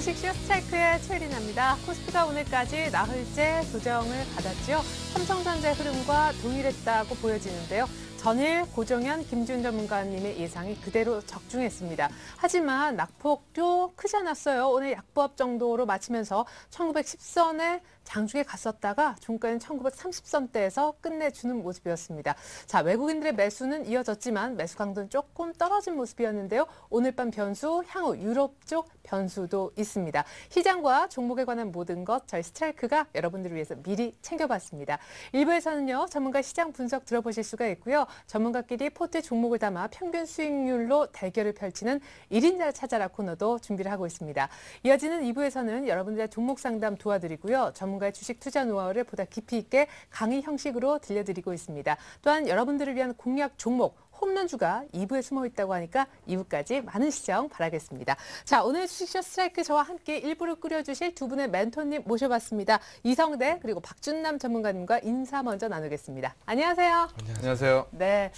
주식시어 스트라이크의 최리나입니다. 코스피가 오늘까지 나흘째 조정을 받았죠. 삼성전자의 흐름과 동일했다고 보여지는데요. 전일 고정현, 김지훈 전문가님의 예상이 그대로 적중했습니다. 하지만 낙폭도 크지 않았어요. 오늘 약보합 정도로 마치면서 1910선에 장중에 갔었다가 종가는 1930선대에서 끝내주는 모습이었습니다. 자, 외국인들의 매수는 이어졌지만 매수 강도는 조금 떨어진 모습이었는데요. 오늘 밤 변수, 향후 유럽 쪽 변수도 있습니다. 시장과 종목에 관한 모든 것 저희 스트라이크가 여러분들을 위해서 미리 챙겨봤습니다. 1부에서는요. 전문가 시장 분석 들어보실 수가 있고요. 전문가끼리 포트 종목을 담아 평균 수익률로 대결을 펼치는 1인자를 찾아라 코너도 준비를 하고 있습니다. 이어지는 2부에서는 여러분들의 종목 상담 도와드리고요. 전문가의 주식 투자 노하우를 보다 깊이 있게 강의 형식으로 들려드리고 있습니다. 또한 여러분들을 위한 공략 종목, 홈런주가 2부에 숨어 있다고 하니까 2부까지 많은 시청 바라겠습니다. 자, 오늘 주식시어 스트라이크 저와 함께 1부를 꾸려주실 두 분의 멘토님 모셔봤습니다. 이성대 그리고 박준남 전문가님과 인사 먼저 나누겠습니다. 안녕하세요. 안녕하세요. 네.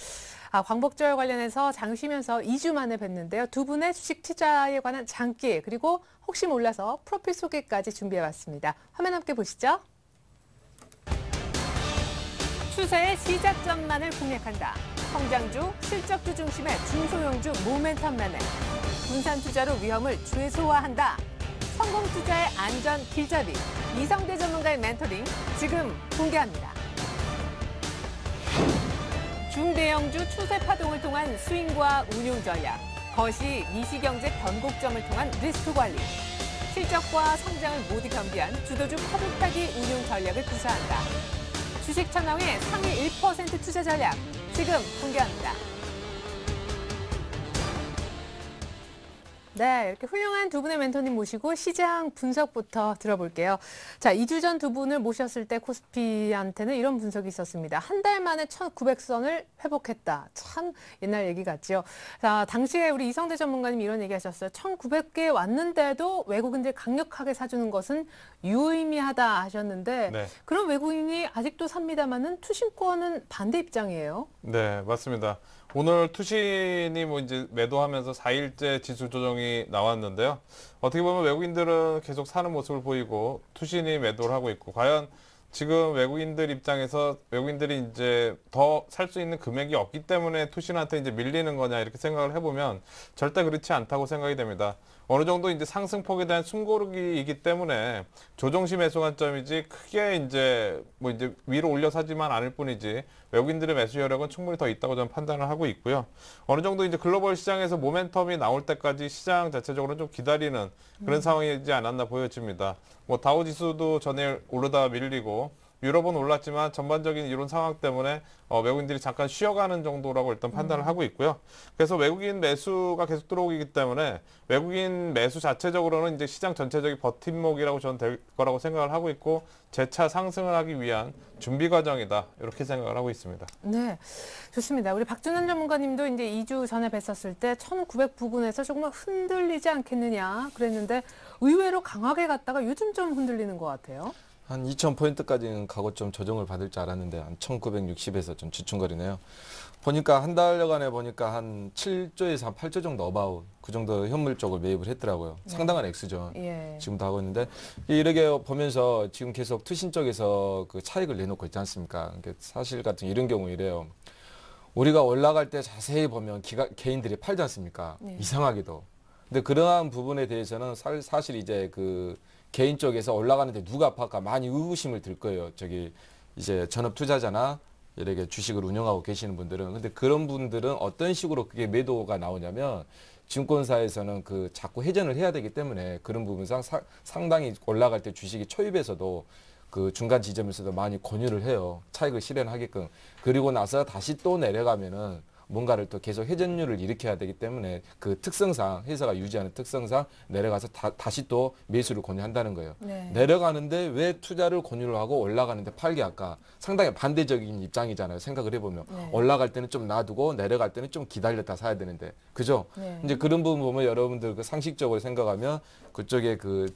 광복절 관련해서 장 쉬면서 2주 만에 뵀는데요. 두 분의 주식 투자에 관한 장기 그리고 혹시 몰라서 프로필 소개까지 준비해봤습니다. 화면 함께 보시죠. 추세의 시작점만을 공략한다. 성장주, 실적주 중심의 중소형주 모멘텀 매매. 분산 투자로 위험을 최소화한다. 성공 투자의 안전 길잡이. 이성대 전문가의 멘토링 지금 공개합니다. 중대형주 추세 파동을 통한 스윙과 운용 전략. 거시 미시경제 변곡점을 통한 리스크 관리. 실적과 성장을 모두 겸비한 주도주 파도 타기 운용 전략을 구사한다. 주식 천왕의 상위 1% 투자 전략 지금 공개합니다. 네, 이렇게 훌륭한 두 분의 멘토님 모시고 시장 분석부터 들어볼게요. 자, 2주 전 두 분을 모셨을 때 코스피한테는 이런 분석이 있었습니다. 한 달 만에 1900선을 회복했다. 참 옛날 얘기 같죠. 자, 당시에 우리 이성대 전문가님 이런 얘기 하셨어요. 1900개 왔는데도 외국인들 강력하게 사주는 것은 유의미하다 하셨는데 네. 그런 외국인이 아직도 삽니다만은 투신권은 반대 입장이에요. 네, 맞습니다. 오늘 투신이 이제 매도하면서 4일째 지수 조정이 나왔는데요. 어떻게 보면 외국인들은 계속 사는 모습을 보이고 투신이 매도를 하고 있고 과연 지금 외국인들 입장에서 외국인들이 이제 더 살 수 있는 금액이 없기 때문에 투신한테 이제 밀리는 거냐 이렇게 생각을 해보면 절대 그렇지 않다고 생각이 됩니다. 어느 정도 이제 상승폭에 대한 숨고르기이기 때문에 조정시 매수 관점이지 크게 이제 이제 위로 올려 사지만 않을 뿐이지 외국인들의 매수 여력은 충분히 더 있다고 저는 판단을 하고 있고요. 어느 정도 이제 글로벌 시장에서 모멘텀이 나올 때까지 시장 자체적으로 좀 기다리는 그런 상황이지 않았나 보여집니다. 다우 지수도 전일 오르다 밀리고 유럽은 올랐지만 전반적인 이런 상황 때문에 외국인들이 잠깐 쉬어가는 정도라고 일단 판단을 하고 있고요. 그래서 외국인 매수가 계속 들어오기 때문에 외국인 매수 자체적으로는 이제 시장 전체적인 버팀목이라고 저는 될 거라고 생각을 하고 있고 재차 상승을 하기 위한 준비 과정이다 이렇게 생각을 하고 있습니다. 네, 좋습니다. 우리 박준환 전문가님도 이제 2주 전에 뵀었을 때 1900 부근에서 조금 흔들리지 않겠느냐 그랬는데 의외로 강하게 갔다가 요즘 좀 흔들리는 것 같아요. 한 2000포인트까지는 가고 좀 조정을 받을 줄 알았는데 한 1960에서 좀 주춤거리네요. 보니까 한 달여간에 보니까 한 7조에서 한 8조 정도 어바웃 그 정도 현물 쪽을 매입을 했더라고요. 네. 상당한 액수죠. 예. 지금도 하고 있는데 이렇게 보면서 지금 계속 투신 쪽에서 그 차익을 내놓고 있지 않습니까? 사실 같은 이런 경우 이래요. 우리가 올라갈 때 자세히 보면 개인들이 팔지 않습니까? 네. 이상하게도. 근데 그러한 부분에 대해서는 사실 이제 그 개인 쪽에서 올라가는데 누가 아파할까 많이 의구심을 들 거예요. 이제 전업 투자자나 이렇게 주식을 운영하고 계시는 분들은. 근데 그런 분들은 어떤 식으로 그게 매도가 나오냐면 증권사에서는 그 자꾸 회전을 해야 되기 때문에 그런 부분상 상당히 올라갈 때 주식이 초입에서도 그 중간 지점에서도 많이 권유를 해요. 차익을 실현하게끔. 그리고 나서 다시 또 내려가면은 뭔가를 또 계속 회전율을 일으켜야 되기 때문에 그 특성상 회사가 유지하는 특성상 내려가서 다시 또 매수를 권유한다는 거예요. 네. 내려가는데 왜 투자를 권유를 하고 올라가는데 팔게 할까? 상당히 반대적인 입장이잖아요. 생각을 해보면 네. 올라갈 때는 좀 놔두고 내려갈 때는 좀 기다렸다 사야 되는데 그죠? 네. 이제 그런 부분 보면 여러분들 그 상식적으로 생각하면 그쪽에 그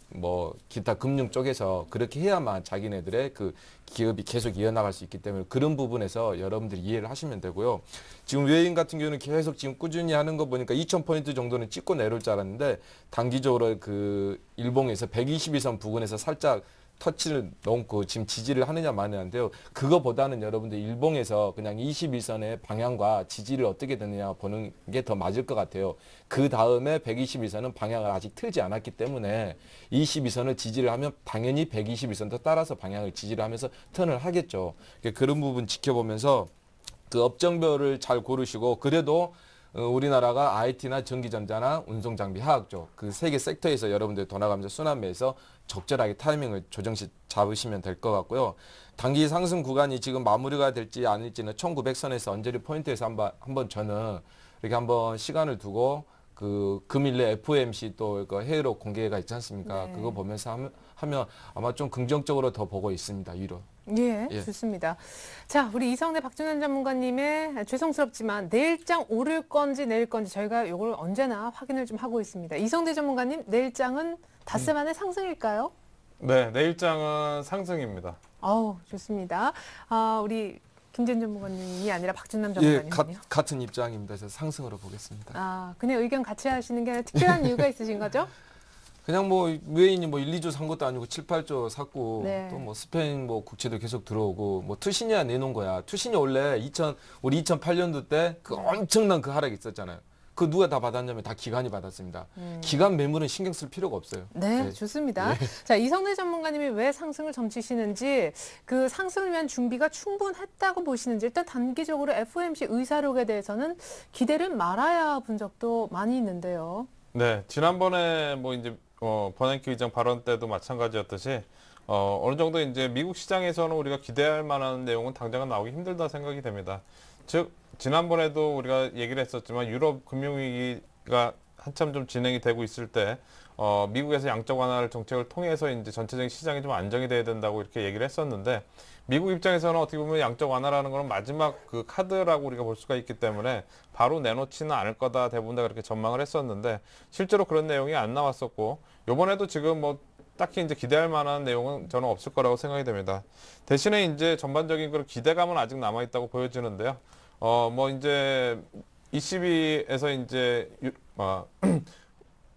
기타 금융 쪽에서 그렇게 해야만 자기네들의 그 기업이 계속 이어나갈 수 있기 때문에 그런 부분에서 여러분들이 이해를 하시면 되고요. 지금 왜 외인 같은 경우는 계속 지금 꾸준히 하는 거 보니까 2,000포인트 정도는 찍고 내려올 줄 알았는데 단기적으로 그 일봉에서 121선 부근에서 살짝 터치를 넘고 지금 지지를 하느냐 마느냐인데요. 그거보다는 여러분들 일봉에서 그냥 21선의 방향과 지지를 어떻게 되느냐 보는 게 더 맞을 것 같아요. 그 다음에 121선은 방향을 아직 틀지 않았기 때문에 22선을 지지를 하면 당연히 121선도 따라서 방향을 지지를 하면서 턴을 하겠죠. 그런 부분 지켜보면서 그 업종별을 잘 고르시고 그래도 우리나라가 IT나 전기전자나 운송장비, 화학 쪽 그 세 개 섹터에서 여러분들 돌아가면서 순환매에서 적절하게 타이밍을 조정시 잡으시면 될 것 같고요. 단기 상승 구간이 지금 마무리가 될지 아닐지는 1900선에서 언저리 포인트에서 한번 저는 이렇게 한번 시간을 두고 그 금일 내 FOMC 또 그 해외로 공개가 있지 않습니까? 네. 그거 보면서 하면 아마 좀 긍정적으로 더 보고 있습니다. 위로. 예, 예. 좋습니다. 자, 우리 이성래 박준현 전문가님의 죄송스럽지만 내일장 오를 건지 내릴 건지 저희가 이걸 언제나 확인을 좀 하고 있습니다. 이성대 전문가님, 내일장은 닷새 만에 상승일까요? 네, 내일장은 상승입니다. 아우, 좋습니다. 우리 김재현 전문가님이 아니라 박준남 예, 전문가님이요. 같은 입장입니다. 그래서 상승으로 보겠습니다. 그냥 의견 같이 하시는 게 특별한 이유가 있으신 거죠? 그냥 뭐 외인이 뭐 1, 2조 산 것도 아니고 7, 8조 샀고 네. 또 뭐 스페인 뭐 국채도 계속 들어오고 뭐 투신이야 내놓은 거야. 투신이 원래 우리 2008년도 때 그 엄청난 그 하락이 있었잖아요. 그 누가 다 받았냐면 다 기관이 받았습니다. 기관 매물은 신경 쓸 필요가 없어요. 네, 네. 좋습니다. 자, 이성래 전문가님이 왜 상승을 점치시는지 그 상승을 위한 준비가 충분했다고 보시는지 일단 단기적으로 FOMC 의사록에 대해서는 기대를 말아야 본 적도 많이 있는데요. 네, 지난번에 뭐 이제 버냉키 의장 발언 때도 마찬가지였듯이 어느 정도 이제 미국 시장에서는 우리가 기대할 만한 내용은 당장은 나오기 힘들다 생각이 됩니다. 즉 지난번에도 우리가 얘기를 했었지만 유럽 금융위기가 한참 좀 진행이 되고 있을 때 미국에서 양적 완화 정책을 통해서 이제 전체적인 시장이 좀 안정이 돼야 된다고 이렇게 얘기를 했었는데 미국 입장에서는 어떻게 보면 양적 완화라는 거는 마지막 그 카드라고 우리가 볼 수가 있기 때문에 바로 내놓지는 않을 거다 대부분 다 그렇게 전망을 했었는데 실제로 그런 내용이 안 나왔었고 요번에도 지금 뭐 딱히 이제 기대할 만한 내용은 저는 없을 거라고 생각이 됩니다. 대신에 이제 전반적인 그런 기대감은 아직 남아 있다고 보여지는데요. 뭐 이제 ECB에서 이제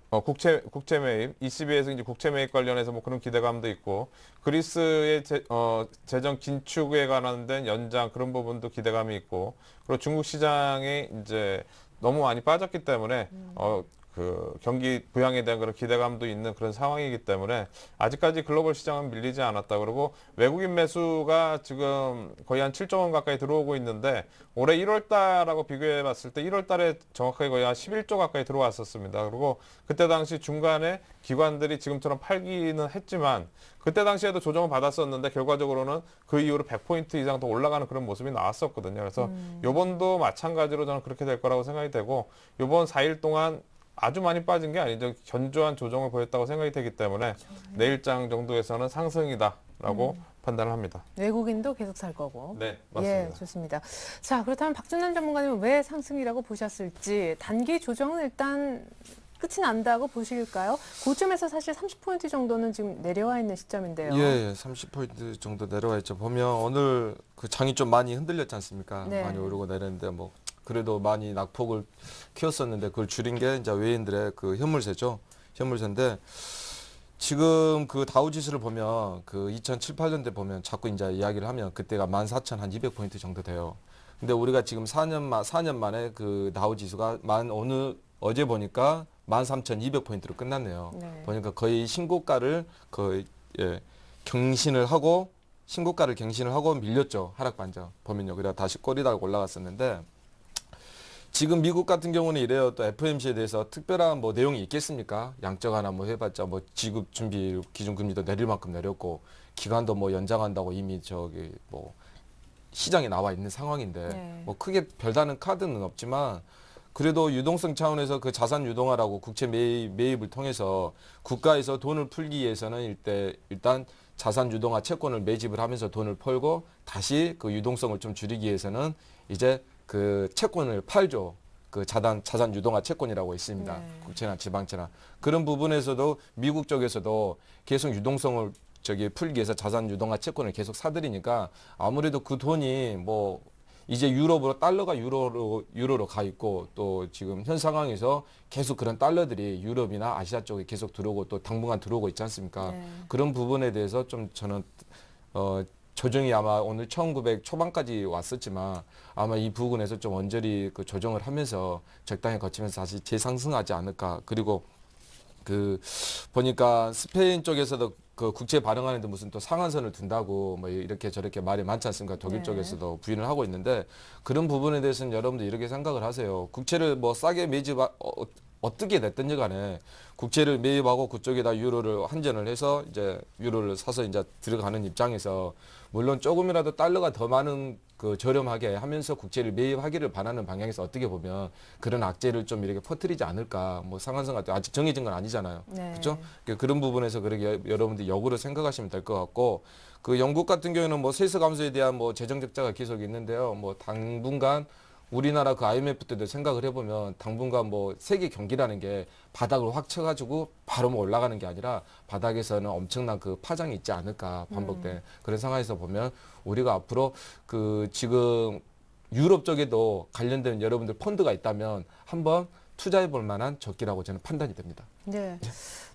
국채 매입, ECB에서 이제 국채 매입 관련해서 뭐 그런 기대감도 있고, 그리스의 재정 긴축에 관한 연장 그런 부분도 기대감이 있고, 그리고 중국 시장이 이제 너무 많이 빠졌기 때문에, 그 경기 부양에 대한 그런 기대감도 있는 그런 상황이기 때문에 아직까지 글로벌 시장은 밀리지 않았다. 그리고 외국인 매수가 지금 거의 한 7조 원 가까이 들어오고 있는데 올해 1월 달하고 비교해 봤을 때 1월 달에 정확하게 거의 한 11조 가까이 들어왔었습니다. 그리고 그때 당시 중간에 기관들이 지금처럼 팔기는 했지만 그때 당시에도 조정을 받았었는데 결과적으로는 그 이후로 100포인트 이상 더 올라가는 그런 모습이 나왔었거든요. 그래서 요번도 마찬가지로 저는 그렇게 될 거라고 생각이 되고 요번 4일 동안 아주 많이 빠진 게 아니죠. 견조한 조정을 보였다고 생각이 되기 때문에 내일장 정도에서는 상승이다라고 판단을 합니다. 외국인도 계속 살 거고. 네, 맞습니다. 예, 좋습니다. 자, 그렇다면 박준남 전문가님은 왜 상승이라고 보셨을지 단기 조정은 일단 끝이 난다고 보실까요? 고점에서 사실 30포인트 정도는 지금 내려와 있는 시점인데요. 예, 30포인트 정도 내려와 있죠. 보면 오늘 그 장이 좀 많이 흔들렸지 않습니까? 네. 많이 오르고 내렸는데 뭐 그래도 많이 낙폭을 키웠었는데 그걸 줄인 게 이제 외인들의 그 현물세죠. 현물세인데 지금 그 다우지수를 보면 그 2007, 8년대 보면 자꾸 이제 이야기를 하면 그때가 14,200포인트 정도 돼요. 근데 우리가 지금 4년 만에 그 다우지수가 어제 보니까 13,200포인트로 끝났네요. 네. 보니까 거의 신고가를 거의 경신을 하고 밀렸죠. 하락 반전 보면요. 그래야 다시 꼬리다가 올라갔었는데 지금 미국 같은 경우는 이래요. 또 FOMC에 대해서 특별한 뭐 내용이 있겠습니까? 양적 하나 뭐 해봤자 뭐 지급 준비 기준금리도 내릴 만큼 내렸고 기간도 뭐 연장한다고 이미 저기 뭐 시장에 나와 있는 상황인데 네. 뭐 크게 별다른 카드는 없지만 그래도 유동성 차원에서 그 자산 유동화라고 국채 매입을 통해서 국가에서 돈을 풀기 위해서는 일단 자산 유동화 채권을 매집을 하면서 돈을 풀고 다시 그 유동성을 좀 줄이기 위해서는 이제 그 채권을 팔죠. 그 자산 유동화 채권이라고 있습니다. 네. 국채나 지방채나. 그런 부분에서도 미국 쪽에서도 계속 유동성을 풀기 위해서 자산 유동화 채권을 계속 사들이니까 아무래도 그 돈이 뭐 이제 유럽으로 달러가 유로로 가 있고 또 지금 현 상황에서 계속 그런 달러들이 유럽이나 아시아 쪽에 계속 들어오고 또 당분간 들어오고 있지 않습니까? 네. 그런 부분에 대해서 좀 저는 조정이 아마 오늘 1900 초반까지 왔었지만 아마 이 부분에서 좀 언저리 그 조정을 하면서 적당히 거치면서 다시 재상승하지 않을까. 그리고 보니까 스페인 쪽에서도 그 국채 발행하는데 무슨 또 상한선을 둔다고 뭐 이렇게 저렇게 말이 많지 않습니까? 독일 네. 쪽에서도 부인을 하고 있는데 그런 부분에 대해서는 여러분들 이렇게 생각을 하세요. 국채를 뭐 싸게 어떻게 됐든지 간에 국채를 매입하고 그쪽에다 유로를 환전을 해서 이제 유로를 사서 이제 들어가는 입장에서 물론 조금이라도 달러가 더 많은 그 저렴하게 하면서 국채를 매입하기를 바라는 방향에서 어떻게 보면 그런 악재를 좀 이렇게 퍼뜨리지 않을까. 뭐 상한선 같은 아직 정해진 건 아니잖아요. 네. 그렇죠? 그런 부분에서 그렇게 여러분들이 역으로 생각하시면 될 것 같고 그 영국 같은 경우에는 뭐 세수 감소에 대한 뭐 재정 적자가 계속 있는데요. 뭐 당분간 우리나라 그 IMF 때도 생각을 해보면 당분간 뭐 세계 경기라는 게 바닥으로 확 쳐가지고 바로 뭐 올라가는 게 아니라 바닥에서는 엄청난 그 파장이 있지 않을까 반복된 그런 상황에서 보면 우리가 앞으로 그 지금 유럽 쪽에도 관련된 여러분들 펀드가 있다면 한번 투자해 볼 만한 적기라고 저는 판단이 됩니다. 네.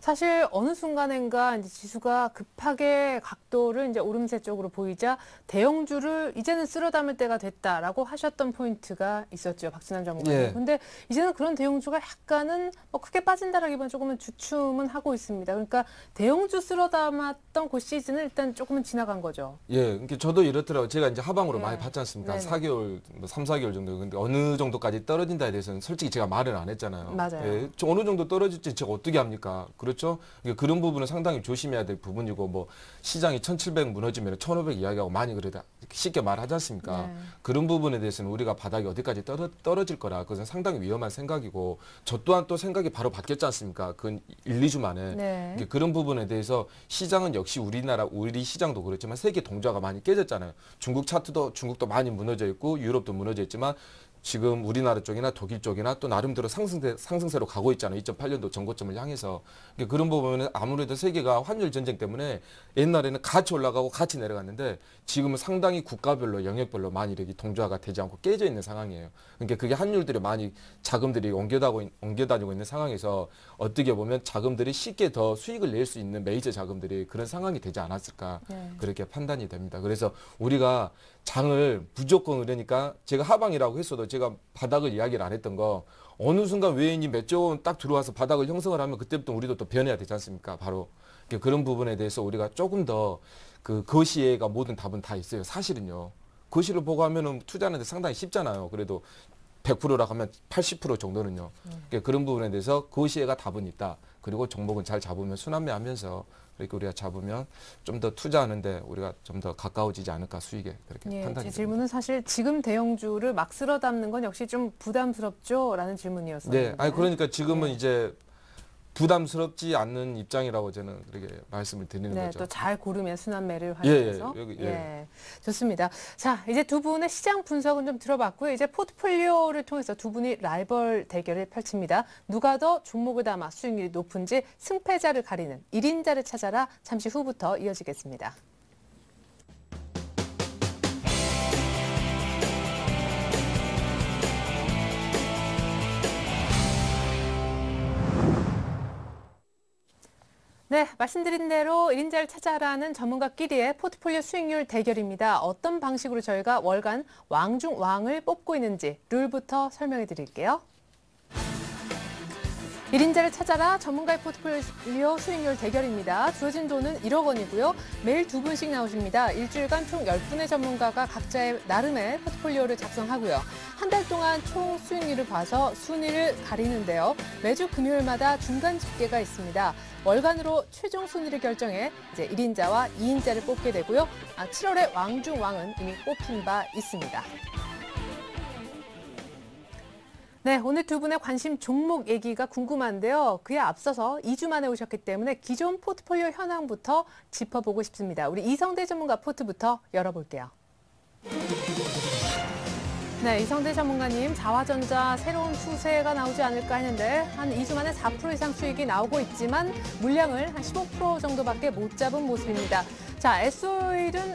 사실 어느 순간인가 이제 지수가 급하게 각도를 이제 오름세 쪽으로 보이자 대형주를 이제는 쓸어 담을 때가 됐다라고 하셨던 포인트가 있었죠. 박진환 전문가님. 예. 근데 이제는 그런 대형주가 약간은 뭐 크게 빠진다라기보다는 조금은 주춤은 하고 있습니다. 그러니까 대형주 쓸어 담았던 그 시즌은 일단 조금은 지나간 거죠. 예, 그러니까 저도 이렇더라고요. 제가 이제 하방으로 예. 많이 봤지 않습니까? 네네. 4개월, 뭐 3, 4개월 정도. 근데 어느 정도까지 떨어진다에 대해서는 솔직히 제가 말을 안 했잖아요. 맞아요. 예, 저 어느 정도 떨어질지 제가 어떻게 합니까? 그렇죠? 그러니까 그런 부분은 상당히 조심해야 될 부분이고, 뭐, 시장이 1700 무너지면 1500 이야기하고 많이 그러다 쉽게 말하지 않습니까? 네. 그런 부분에 대해서는 우리가 바닥이 어디까지 떨어질 거라. 그것은 상당히 위험한 생각이고, 저 또한 또 생각이 바로 바뀌었지 않습니까? 그건 1, 2주 만에. 네. 그러니까 그런 부분에 대해서 시장은 역시 우리 시장도 그렇지만 세계 동조화가 많이 깨졌잖아요. 중국도 많이 무너져 있고 유럽도 무너져 있지만 지금 우리나라 쪽이나 독일 쪽이나 또 나름대로 상승세로 가고 있잖아요. 2008년도 전고점을 향해서. 그러니까 그런 부분은 아무래도 세계가 환율 전쟁 때문에 옛날에는 같이 올라가고 같이 내려갔는데 지금은 상당히 국가별로 영역별로 많이 이렇게 동조화가 되지 않고 깨져 있는 상황이에요. 그러니까 그게 환율들이 많이 자금들이 옮겨다니고 있는 상황에서 어떻게 보면 자금들이 쉽게 더 수익을 낼 수 있는 메이저 자금들이 그런 상황이 되지 않았을까 네. 그렇게 판단이 됩니다. 그래서 우리가 장을 무조건 그러니까 제가 하방이라고 했어도 제가 바닥을 이야기를 안 했던 거 어느 순간 외인이 몇 조 원 딱 들어와서 바닥을 형성을 하면 그때부터 우리도 또 변해야 되지 않습니까? 바로 그런 부분에 대해서 우리가 조금 더 그 거시에가 모든 답은 다 있어요. 사실은요. 거시를 보고 하면은 투자하는데 상당히 쉽잖아요. 그래도 100%라 하면 80% 정도는요. 그러니까 그런 부분에 대해서 거시에가 답은 있다. 그리고 종목은 잘 잡으면 순환매하면서 그렇게 우리가 잡으면 좀 더 투자하는데 우리가 좀 더 가까워지지 않을까 수익에 그렇게 예, 판단이 제 됩니다. 질문은 사실 지금 대형주를 막 쓸어 담는 건 역시 좀 부담스럽죠? 라는 질문이었어요. 네, 아니 그러니까 지금은 네. 이제 부담스럽지 않는 입장이라고 저는 그렇게 말씀을 드리는 네, 거죠. 또 잘 고르면 순환매를 예, 활용해서. 여기, 예, 좋습니다. 자, 이제 두 분의 시장 분석은 좀 들어봤고요. 이제 포트폴리오를 통해서 두 분이 라이벌 대결을 펼칩니다. 누가 더 종목을 담아 수익률이 높은지 승패자를 가리는 1인자를 찾아라 잠시 후부터 이어지겠습니다. 네, 말씀드린 대로 1인자를 찾아라는 전문가끼리의 포트폴리오 수익률 대결입니다. 어떤 방식으로 저희가 월간 왕 중 왕을 뽑고 있는지 룰부터 설명해 드릴게요. 1인자를 찾아라 전문가의 포트폴리오 수익률 대결입니다. 주어진 돈은 1억 원이고요. 매일 두 분씩 나오십니다. 일주일간 총 10분의 전문가가 각자의 나름의 포트폴리오를 작성하고요. 한 달 동안 총 수익률을 봐서 순위를 가리는데요. 매주 금요일마다 중간 집계가 있습니다. 월간으로 최종 순위를 결정해 이제 1인자와 2인자를 뽑게 되고요. 7월에 왕 중 왕은 이미 뽑힌 바 있습니다. 네, 오늘 두 분의 관심 종목 얘기가 궁금한데요. 그에 앞서서 2주 만에 오셨기 때문에 기존 포트폴리오 현황부터 짚어보고 싶습니다. 우리 이성대 전문가 포트부터 열어볼게요. 네, 이성대 전문가님, 자화전자 새로운 추세가 나오지 않을까 했는데 한 2주 만에 4% 이상 수익이 나오고 있지만 물량을 한 15% 정도밖에 못 잡은 모습입니다. 자, S-오일은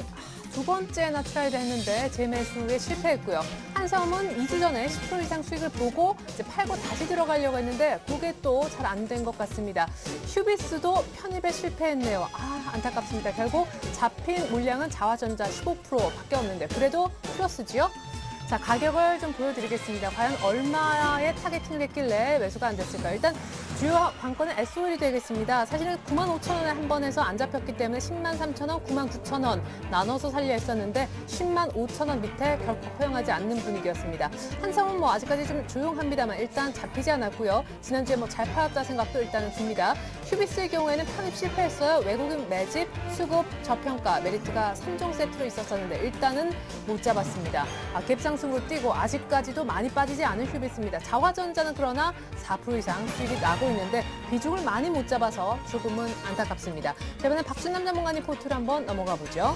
두 번째나 트라이를 했는데 재매수에 실패했고요. 한섬은 2주 전에 10% 이상 수익을 보고 이제 팔고 다시 들어가려고 했는데 그게 또 잘 안 된 것 같습니다. 휴비스도 편입에 실패했네요. 안타깝습니다. 결국 잡힌 물량은 자화전자 15%밖에 없는데 그래도 플러스지요? 자, 가격을 좀 보여드리겠습니다. 과연 얼마의 타겟팅을 했길래 매수가 안 됐을까요? 일단 주요 관건은 SOL이 되겠습니다. 사실은 95,000원에 한 번 해서 안 잡혔기 때문에 103,000원, 99,000원 나눠서 살려 했었는데 105,000원 밑에 결코 허용하지 않는 분위기였습니다. 한섬은 뭐 아직까지 좀 조용합니다만 일단 잡히지 않았고요. 지난주에 뭐 잘 팔았다 생각도 일단은 듭니다. 휴비스의 경우에는 편입 실패했어요. 외국인 매집, 수급, 저평가, 메리트가 3종 세트로 있었었는데 일단은 못 잡았습니다. 갭상승으로 뛰고 아직까지도 많이 빠지지 않은 휴비스입니다. 자화전자는 그러나 4% 이상 수익이 나고 있는데 비중을 많이 못 잡아서 조금은 안타깝습니다. 자, 이번엔 박준남 전문가님 포트를 한번 넘어가 보죠.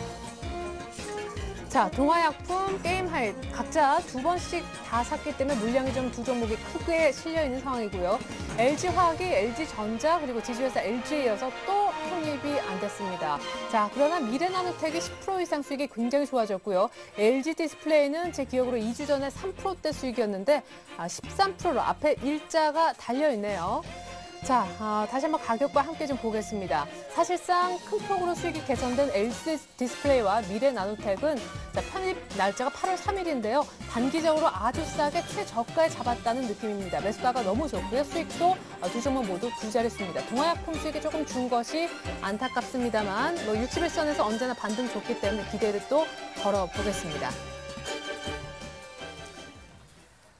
자, 동화약품, 게임하이트 각자 두 번씩 다 샀기 때문에 물량이 좀 두 종목이 크게 실려 있는 상황이고요. LG화학이 LG전자 그리고 지주회사 LG에 이어서 또 편입이 안 됐습니다. 자, 그러나 미래나노텍이 10% 이상 수익이 굉장히 좋아졌고요. LG디스플레이는 제 기억으로 2주 전에 3%대 수익이었는데 13%로 앞에 일자가 달려있네요. 자, 다시 한번 가격과 함께 좀 보겠습니다. 사실상 큰 폭으로 수익이 개선된 LG 디스플레이와 미래 나노텍은 편입 날짜가 8월 3일인데요. 단기적으로 아주 싸게 최저가에 잡았다는 느낌입니다. 매수가가 너무 좋고요. 수익도 두 종목 모두 두 자릿수입니다. 동화약품 수익이 조금 준 것이 안타깝습니다만 뭐 60일선에서 언제나 반등 좋기 때문에 기대를 또 걸어보겠습니다.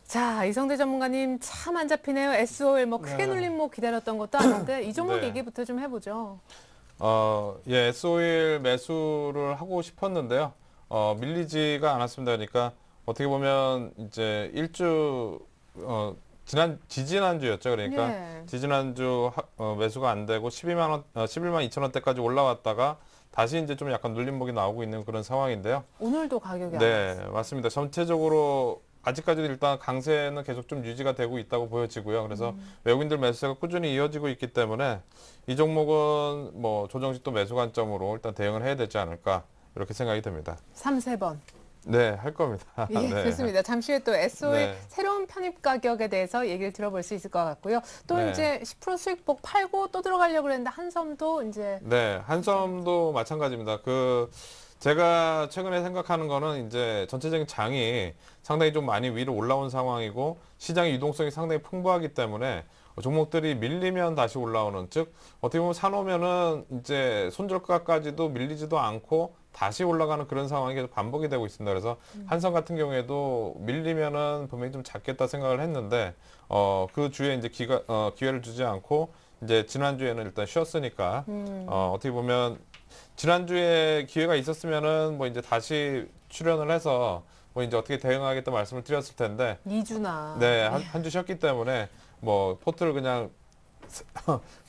자, 이성대 전문가님 참 안 잡히네요. SOL 뭐 크게 눌림 뭐 기다렸던 것도 아닌데 이 종목 네. 얘기부터 좀 해보죠. 예, SO일 매수를 하고 싶었는데요. 밀리지가 않았습니다. 그러니까 어떻게 보면 이제 지지난주였죠. 그러니까 예. 지지난주 매수가 안 되고 11만 2천 원대까지 올라왔다가 다시 이제 좀 약간 눌림목이 나오고 있는 그런 상황인데요. 오늘도 가격이 안 네, 왔어요. 맞습니다. 전체적으로 아직까지도 일단 강세는 계속 좀 유지가 되고 있다고 보여지고요. 그래서 외국인들 매수세가 꾸준히 이어지고 있기 때문에 이 종목은 뭐 조정식 또 매수 관점으로 일단 대응을 해야 되지 않을까 이렇게 생각이 듭니다. 3-3번. 네, 할 겁니다. 예, 네. 좋습니다. 잠시 후에 또 SOL 네. 새로운 편입 가격에 대해서 얘기를 들어볼 수 있을 것 같고요. 또 네. 이제 10% 수익복 팔고 또 들어가려고 그랬는데 한섬도 이제 네, 한섬도 마찬가지입니다. 제가 최근에 생각하는 거는 이제 전체적인 장이 상당히 좀 많이 위로 올라온 상황이고 시장의 유동성이 상당히 풍부하기 때문에 종목들이 밀리면 다시 올라오는, 즉 어떻게 보면 사놓으면은 이제 손절가까지도 밀리지도 않고 다시 올라가는 그런 상황이 계속 반복이 되고 있습니다. 그래서 한섬 같은 경우에도 밀리면은 분명히 좀 작겠다 생각을 했는데 그 주에 이제 기회를 주지 않고 이제 지난주에는 일단 쉬었으니까 어떻게 보면 지난주에 기회가 있었으면은 뭐 이제 다시 출연을 해서 뭐 이제 어떻게 대응하겠다 말씀을 드렸을 텐데 2주나. 네, 한 주 쉬었기 때문에 뭐 포트를 그냥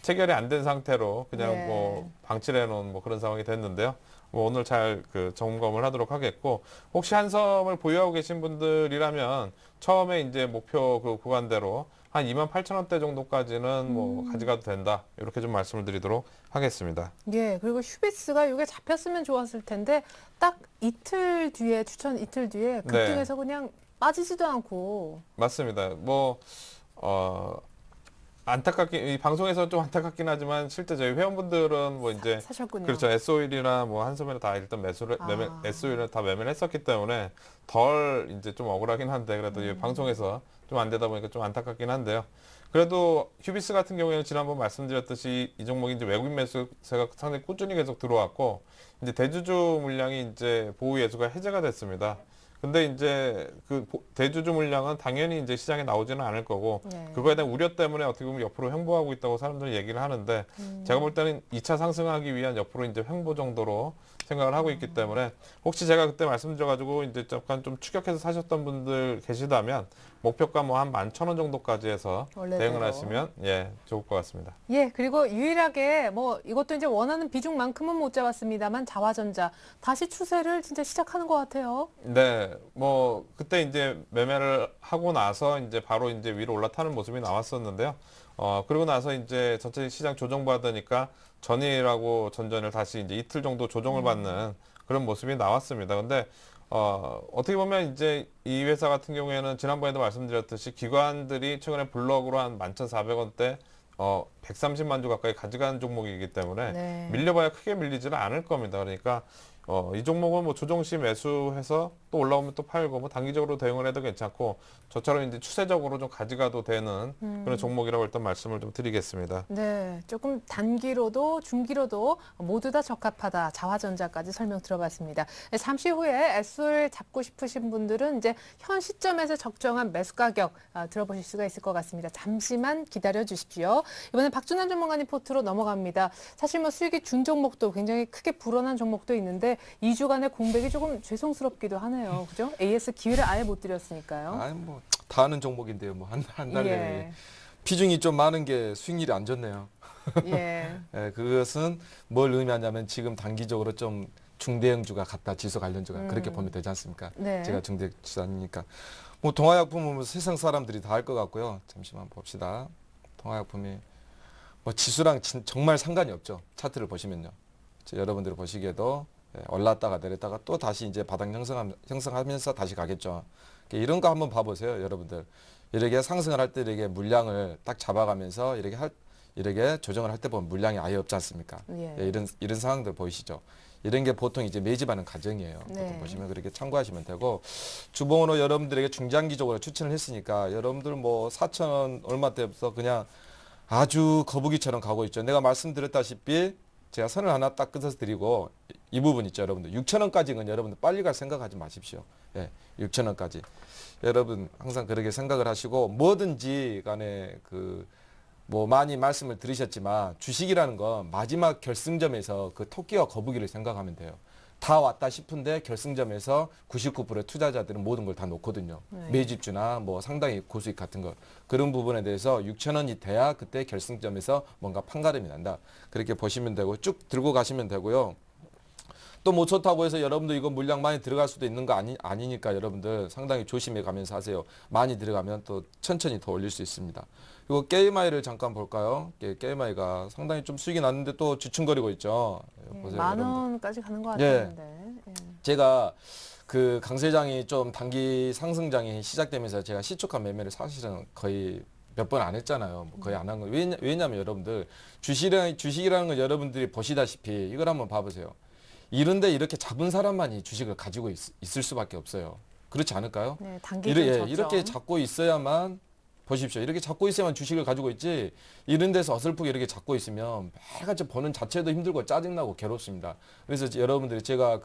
체결이 안 된 상태로 그냥 네. 뭐 방치를 해놓은 뭐 그런 상황이 됐는데요. 뭐 오늘 잘 점검을 하도록 하겠고, 혹시 한섬을 보유하고 계신 분들이라면 처음에 이제 목표 그 구간대로 한 28,000원대 정도까지는 뭐 가져가도 된다. 이렇게 좀 말씀을 드리도록 하겠습니다. 예, 그리고 휴비스가 이게 잡혔으면 좋았을 텐데 딱 이틀 뒤에 추천 이틀 뒤에 급등해서 그냥 빠지지도 않고. 맞습니다. 안타깝게 이 방송에서 좀 안타깝긴 하지만 실제 저희 회원분들은 뭐 이제 사셨군요. 그렇죠. SO일이나 뭐 한섬이나 다 일단 SO일은 다 매매를 했었기 때문에 덜 이제 좀 억울하긴 한데 그래도 이 방송에서 좀 안 되다 보니까 좀 안타깝긴 한데요. 그래도 휴비스 같은 경우에는 지난번 말씀드렸듯이 이 종목이 이제 외국인 매수세가 상당히 꾸준히 계속 들어왔고 이제 대주주 물량이 이제 보호 예수가 해제가 됐습니다. 근데 이제 대주주 물량은 당연히 이제 시장에 나오지는 않을 거고 네. 그거에 대한 우려 때문에 어떻게 보면 옆으로 횡보하고 있다고 사람들이 얘기를 하는데 제가 볼 때는 2차 상승하기 위한 옆으로 이제 횡보 정도로 생각을 하고 있기 때문에 혹시 제가 그때 말씀드려가지고 이제 약간 좀 추격해서 사셨던 분들 계시다면 목표가 뭐 한 11,000원 정도까지 해서 원래대로. 대응을 하시면 좋을 것 같습니다. 예, 그리고 유일하게 뭐 이것도 이제 원하는 비중만큼은 못 잡았습니다만 자화전자 다시 추세를 진짜 시작하는 것 같아요. 네, 뭐 그때 이제 매매를 하고 나서 이제 바로 이제 위로 올라타는 모습이 나왔었는데요. 그리고 나서 이제 전체 시장 조정받으니까 전일하고 전전을 다시 이제 이틀 정도 조정을 받는 그런 모습이 나왔습니다. 근데 어떻게 보면 이제 이 회사 같은 경우에는 지난번에도 말씀드렸듯이 기관들이 최근에 블럭으로 한 11,400원대 130만 주 가까이 가져가는 종목이기 때문에 네. 밀려봐야 크게 밀리지는 않을 겁니다. 그러니까 이 종목은 뭐 조정시 매수해서 또 올라오면 또 팔고 뭐 단기적으로 대응을 해도 괜찮고 저처럼 이제 추세적으로 좀 가져가도 되는 그런 종목이라고 일단 말씀을 좀 드리겠습니다. 네, 조금 단기로도 중기로도 모두 다 적합하다. 자화전자까지 설명 들어봤습니다. 네, 잠시 후에 애술 잡고 싶으신 분들은 이제 현 시점에서 적정한 매수 가격 들어보실 수가 있을 것 같습니다. 잠시만 기다려 주십시오. 이번엔 박준환 전문가님 포트로 넘어갑니다. 사실 뭐 수익이 준 종목도 굉장히 크게 불어난 종목도 있는데 2주간의 공백이 조금 죄송스럽기도 하네요. 그죠? AS 기회를 아예 못 드렸으니까요. 아니 뭐 다 아는 종목인데요. 뭐 한 달 내에 예. 비중이 좀 많은 게 수익률이 안 좋네요. 예. 예, 그것은 뭘 의미하냐면 지금 단기적으로 좀 중대형주가 같다, 지수 관련주가 그렇게 보면 되지 않습니까? 네. 제가 중대주사니까. 뭐 동화약품은 뭐 세상 사람들이 다 할 것 같고요. 잠시만 봅시다. 동화약품이 뭐 지수랑 정말 상관이 없죠. 차트를 보시면요. 여러분들이 보시기에도 올랐다가 내렸다가 또 다시 이제 바닥 형성하면서 다시 가겠죠. 이런 거 한번 봐보세요, 여러분들. 이렇게 상승을 할 때 이렇게 물량을 딱 잡아가면서 이렇게 조정을 할 때 보면 물량이 아예 없지 않습니까? 예. 이런 상황들 보이시죠? 이런 게 보통 이제 매집하는 과정이에요. 네. 보통 보시면 그렇게 참고하시면 되고 주봉으로 여러분들에게 중장기적으로 추천을 했으니까 여러분들 뭐 4,000원 얼마 때부터 그냥 아주 거북이처럼 가고 있죠. 내가 말씀드렸다시피 제가 선을 하나 딱 끊어서 드리고 이 부분 있죠, 여러분들. 6,000원까지는 여러분들 빨리 갈 생각하지 마십시오. 예, 6,000원까지. 여러분 항상 그렇게 생각을 하시고 뭐든지 간에 뭐 많이 말씀을 들으셨지만 주식이라는 건 마지막 결승점에서 그 토끼와 거북이를 생각하면 돼요. 다 왔다 싶은데 결승점에서 99%의 투자자들은 모든 걸 다 놓거든요. 네. 매집주나 뭐 상당히 고수익 같은 거. 그런 부분에 대해서 6,000원이 돼야 그때 결승점에서 뭔가 판가름이 난다. 그렇게 보시면 되고 쭉 들고 가시면 되고요. 또 뭐 좋다고 해서 여러분들 이거 물량 많이 들어갈 수도 있는 거 아니니까 여러분들 상당히 조심해 가면서 하세요. 많이 들어가면 또 천천히 더 올릴 수 있습니다. 그리고 게임아이를 잠깐 볼까요? 게임아이가 상당히 좀 수익이 났는데 또 주춤거리고 있죠. 보세요, 만 여러분들. 원까지 가는 것 예. 같았는데. 예. 제가 강 세장이 좀 단기 상승장이 시작되면서 제가 시초가 매매를 사실은 거의 몇 번 안 했잖아요. 뭐 거의 안 한 거. 왜냐면 여러분들 주식이라는 건 여러분들이 보시다시피 이걸 한번 봐보세요. 이런데 이렇게 잡은 사람만이 주식을 가지고 있을 수밖에 없어요. 그렇지 않을까요? 네, 단기적 이렇게 잡고 있어야만 보십시오. 이렇게 잡고 있어야만 주식을 가지고 있지 이런 데서 어설프게 이렇게 잡고 있으면 매일같이 보는 자체도 힘들고 짜증나고 괴롭습니다. 그래서 여러분들이 제가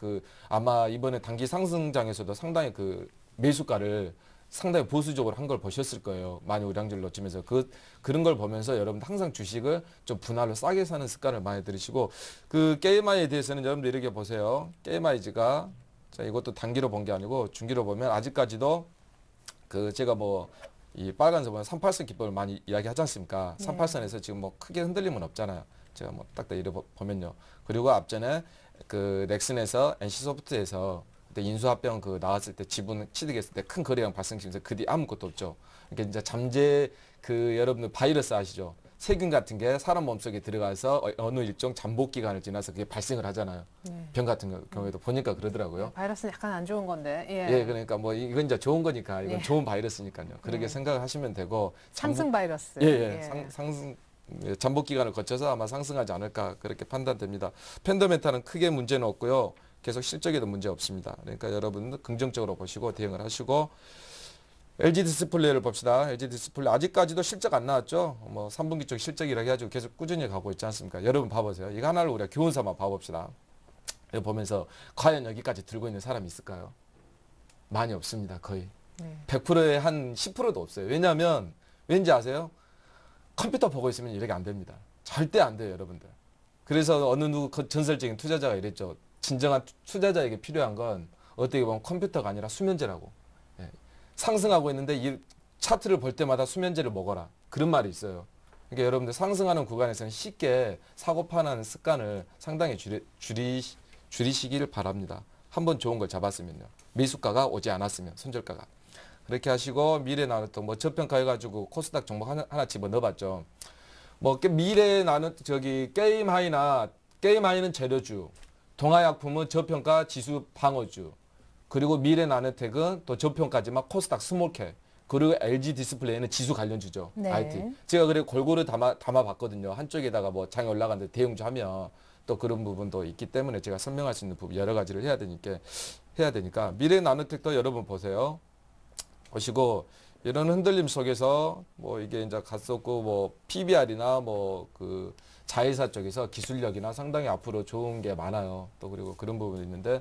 아마 이번에 단기 상승장에서도 상당히 매수가를 상당히 보수적으로 한 걸 보셨을 거예요. 많이 우량주를 놓치면서 그런 걸 보면서 여러분들 항상 주식을 좀 분할로 싸게 사는 습관을 많이 들이시고 게임아이에 대해서는 여러분들 이렇게 보세요. 게임아이즈가 자, 이것도 단기로 본 게 아니고 중기로 보면 아직까지도 제가 뭐 이 빨간색 보면 38선 기법을 많이 이야기하지 않습니까? 네. 38선에서 지금 뭐 크게 흔들림은 없잖아요. 제가 뭐 딱딱 이래 보면요. 그리고 앞전에 렉슨에서 NC소프트에서 그때 인수합병 나왔을 때 지분 취득했을 때 큰 거래량 발생시면서 그 뒤 아무것도 없죠. 그러니까 이제 잠재 여러분들 바이러스 아시죠? 세균 같은 게 사람 몸속에 들어가서 어느 일정 잠복 기간을 지나서 그게 발생을 하잖아요. 네. 병 같은 경우에도 보니까 그러더라고요. 바이러스는 약간 안 좋은 건데. 예. 예, 그러니까 뭐 이건 이제 좋은 거니까 이건 예. 좋은 바이러스니까요. 그렇게 예. 생각을 하시면 되고 상승 바이러스. 상승 잠복 기간을 거쳐서 아마 상승하지 않을까 그렇게 판단됩니다. 팬더메타는 크게 문제는 없고요. 계속 실적에도 문제 없습니다. 그러니까 여러분들 긍정적으로 보시고 대응을 하시고 LG 디스플레이를 봅시다. LG 디스플레이 아직까지도 실적 안 나왔죠. 뭐 3분기 쪽 실적이라고 해가지고 계속 꾸준히 가고 있지 않습니까? 여러분 봐보세요. 이거 하나를 우리가 교훈 삼아 봐봅시다. 이거 보면서 과연 여기까지 들고 있는 사람이 있을까요? 많이 없습니다. 거의. 네. 100%에 한 10%도 없어요. 왜냐하면 왠지 아세요? 컴퓨터 보고 있으면 이렇게 안 됩니다. 절대 안 돼요, 여러분들. 그래서 어느 누구 전설적인 투자자가 이랬죠. 진정한 투자자에게 필요한 건 어떻게 보면 컴퓨터가 아니라 수면제라고. 예. 상승하고 있는데 이 차트를 볼 때마다 수면제를 먹어라. 그런 말이 있어요. 그러니까 여러분들 상승하는 구간에서는 쉽게 사고 파는 습관을 상당히 줄이시길 바랍니다. 한번 좋은 걸 잡았으면요. 매수가가 오지 않았으면 손절가가. 그렇게 하시고 미래 나눴던 뭐 저평가해가지고 코스닥 종목 하나 집어 넣어봤죠. 뭐 미래 나눴 게임 하이는 재료주, 동아약품은 저평가 지수 방어주, 그리고 미래나노텍은 또 저평가지만 코스닥 스몰캡, 그리고 LG 디스플레이는 지수 관련주죠. 네. IT. 제가 그래 골고루 담아봤거든요. 한쪽에다가 뭐 장이 올라가는데 대응주 하면 또 그런 부분도 있기 때문에 제가 설명할 수 있는 부분 여러 가지를 해야 되니까 미래나노텍도 여러분 보세요. 보시고 이런 흔들림 속에서 뭐 이게 이제 갔었고 뭐 PBR이나 뭐 그 자회사 쪽에서 기술력이나 상당히 앞으로 좋은 게 많아요. 또 그리고 그런 부분이 있는데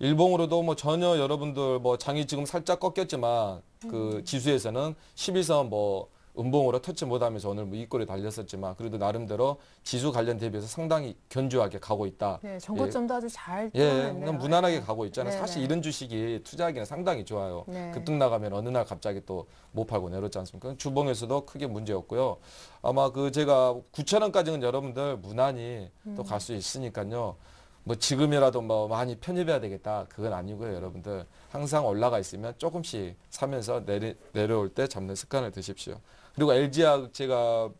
일봉으로도 뭐 전혀 여러분들 뭐 장이 지금 살짝 꺾였지만 그 지수에서는 11선 뭐 음봉으로 터치 못하면서 오늘 뭐 이꼴에 달렸었지만 그래도 나름대로 지수 관련 대비해서 상당히 견조하게 가고 있다. 네, 전고점도 아주 잘 예, 뚫어냈네요. 그냥 무난하게 가고 있잖아요. 네네. 사실 이런 주식이 투자하기는 상당히 좋아요. 네. 급등 나가면 어느 날 갑자기 또 못 팔고 내렸지 않습니까? 주봉에서도 크게 문제 없고요. 아마 그 제가 9,000원까지는 여러분들 무난히 또 갈 수 있으니까요. 뭐 지금이라도 뭐 많이 편입해야 되겠다. 그건 아니고요, 여러분들. 항상 올라가 있으면 조금씩 사면서 내려올 때 잡는 습관을 드십시오. 그리고 LG화학 제가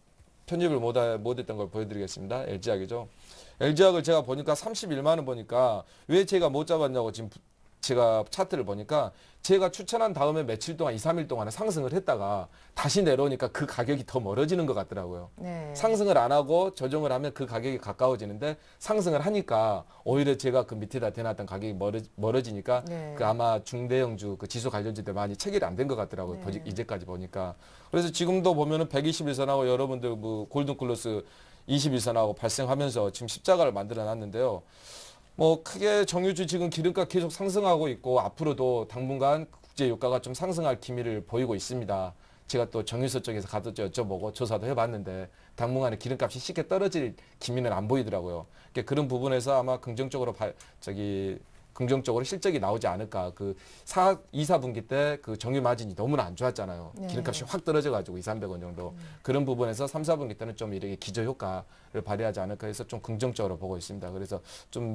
편입을 못했던 걸 보여드리겠습니다. LG화학이죠. LG화학을 제가 보니까 31만 원 보니까 왜 제가 못 잡았냐고 지금 제가 차트를 보니까 제가 추천한 다음에 며칠 동안 2, 3일 동안 상승을 했다가 다시 내려오니까 그 가격이 더 멀어지는 것 같더라고요. 네. 상승을 안 하고 조정을 하면 그 가격이 가까워지는데 상승을 하니까 오히려 제가 그 밑에다 대놨던 가격이 멀어지니까 네. 그 아마 중대형주 그 지수 관련주들 많이 체결이 안 된 것 같더라고요. 네. 이제까지 보니까. 그래서 지금도 보면은 121선하고 여러분들 뭐 골든클로스 21선하고 발생하면서 지금 십자가를 만들어 놨는데요. 뭐 크게 정유주 지금 기름값 계속 상승하고 있고 앞으로도 당분간 국제 유가가 좀 상승할 기미를 보이고 있습니다. 제가 또 정유소 쪽에서 가서 여쭤보고 조사도 해봤는데 당분간에 기름값이 쉽게 떨어질 기미는 안 보이더라고요. 그러니까 그런 부분에서 아마 긍정적으로 긍정적으로 실적이 나오지 않을까. 그 2, 4분기 때 그 정유 마진이 너무나 안 좋았잖아요. 네. 기름값이 확 떨어져가지고 2, 300원 정도. 그런 부분에서 3, 4분기 때는 좀 이렇게 기저효과를 발휘하지 않을까 해서 좀 긍정적으로 보고 있습니다. 그래서 좀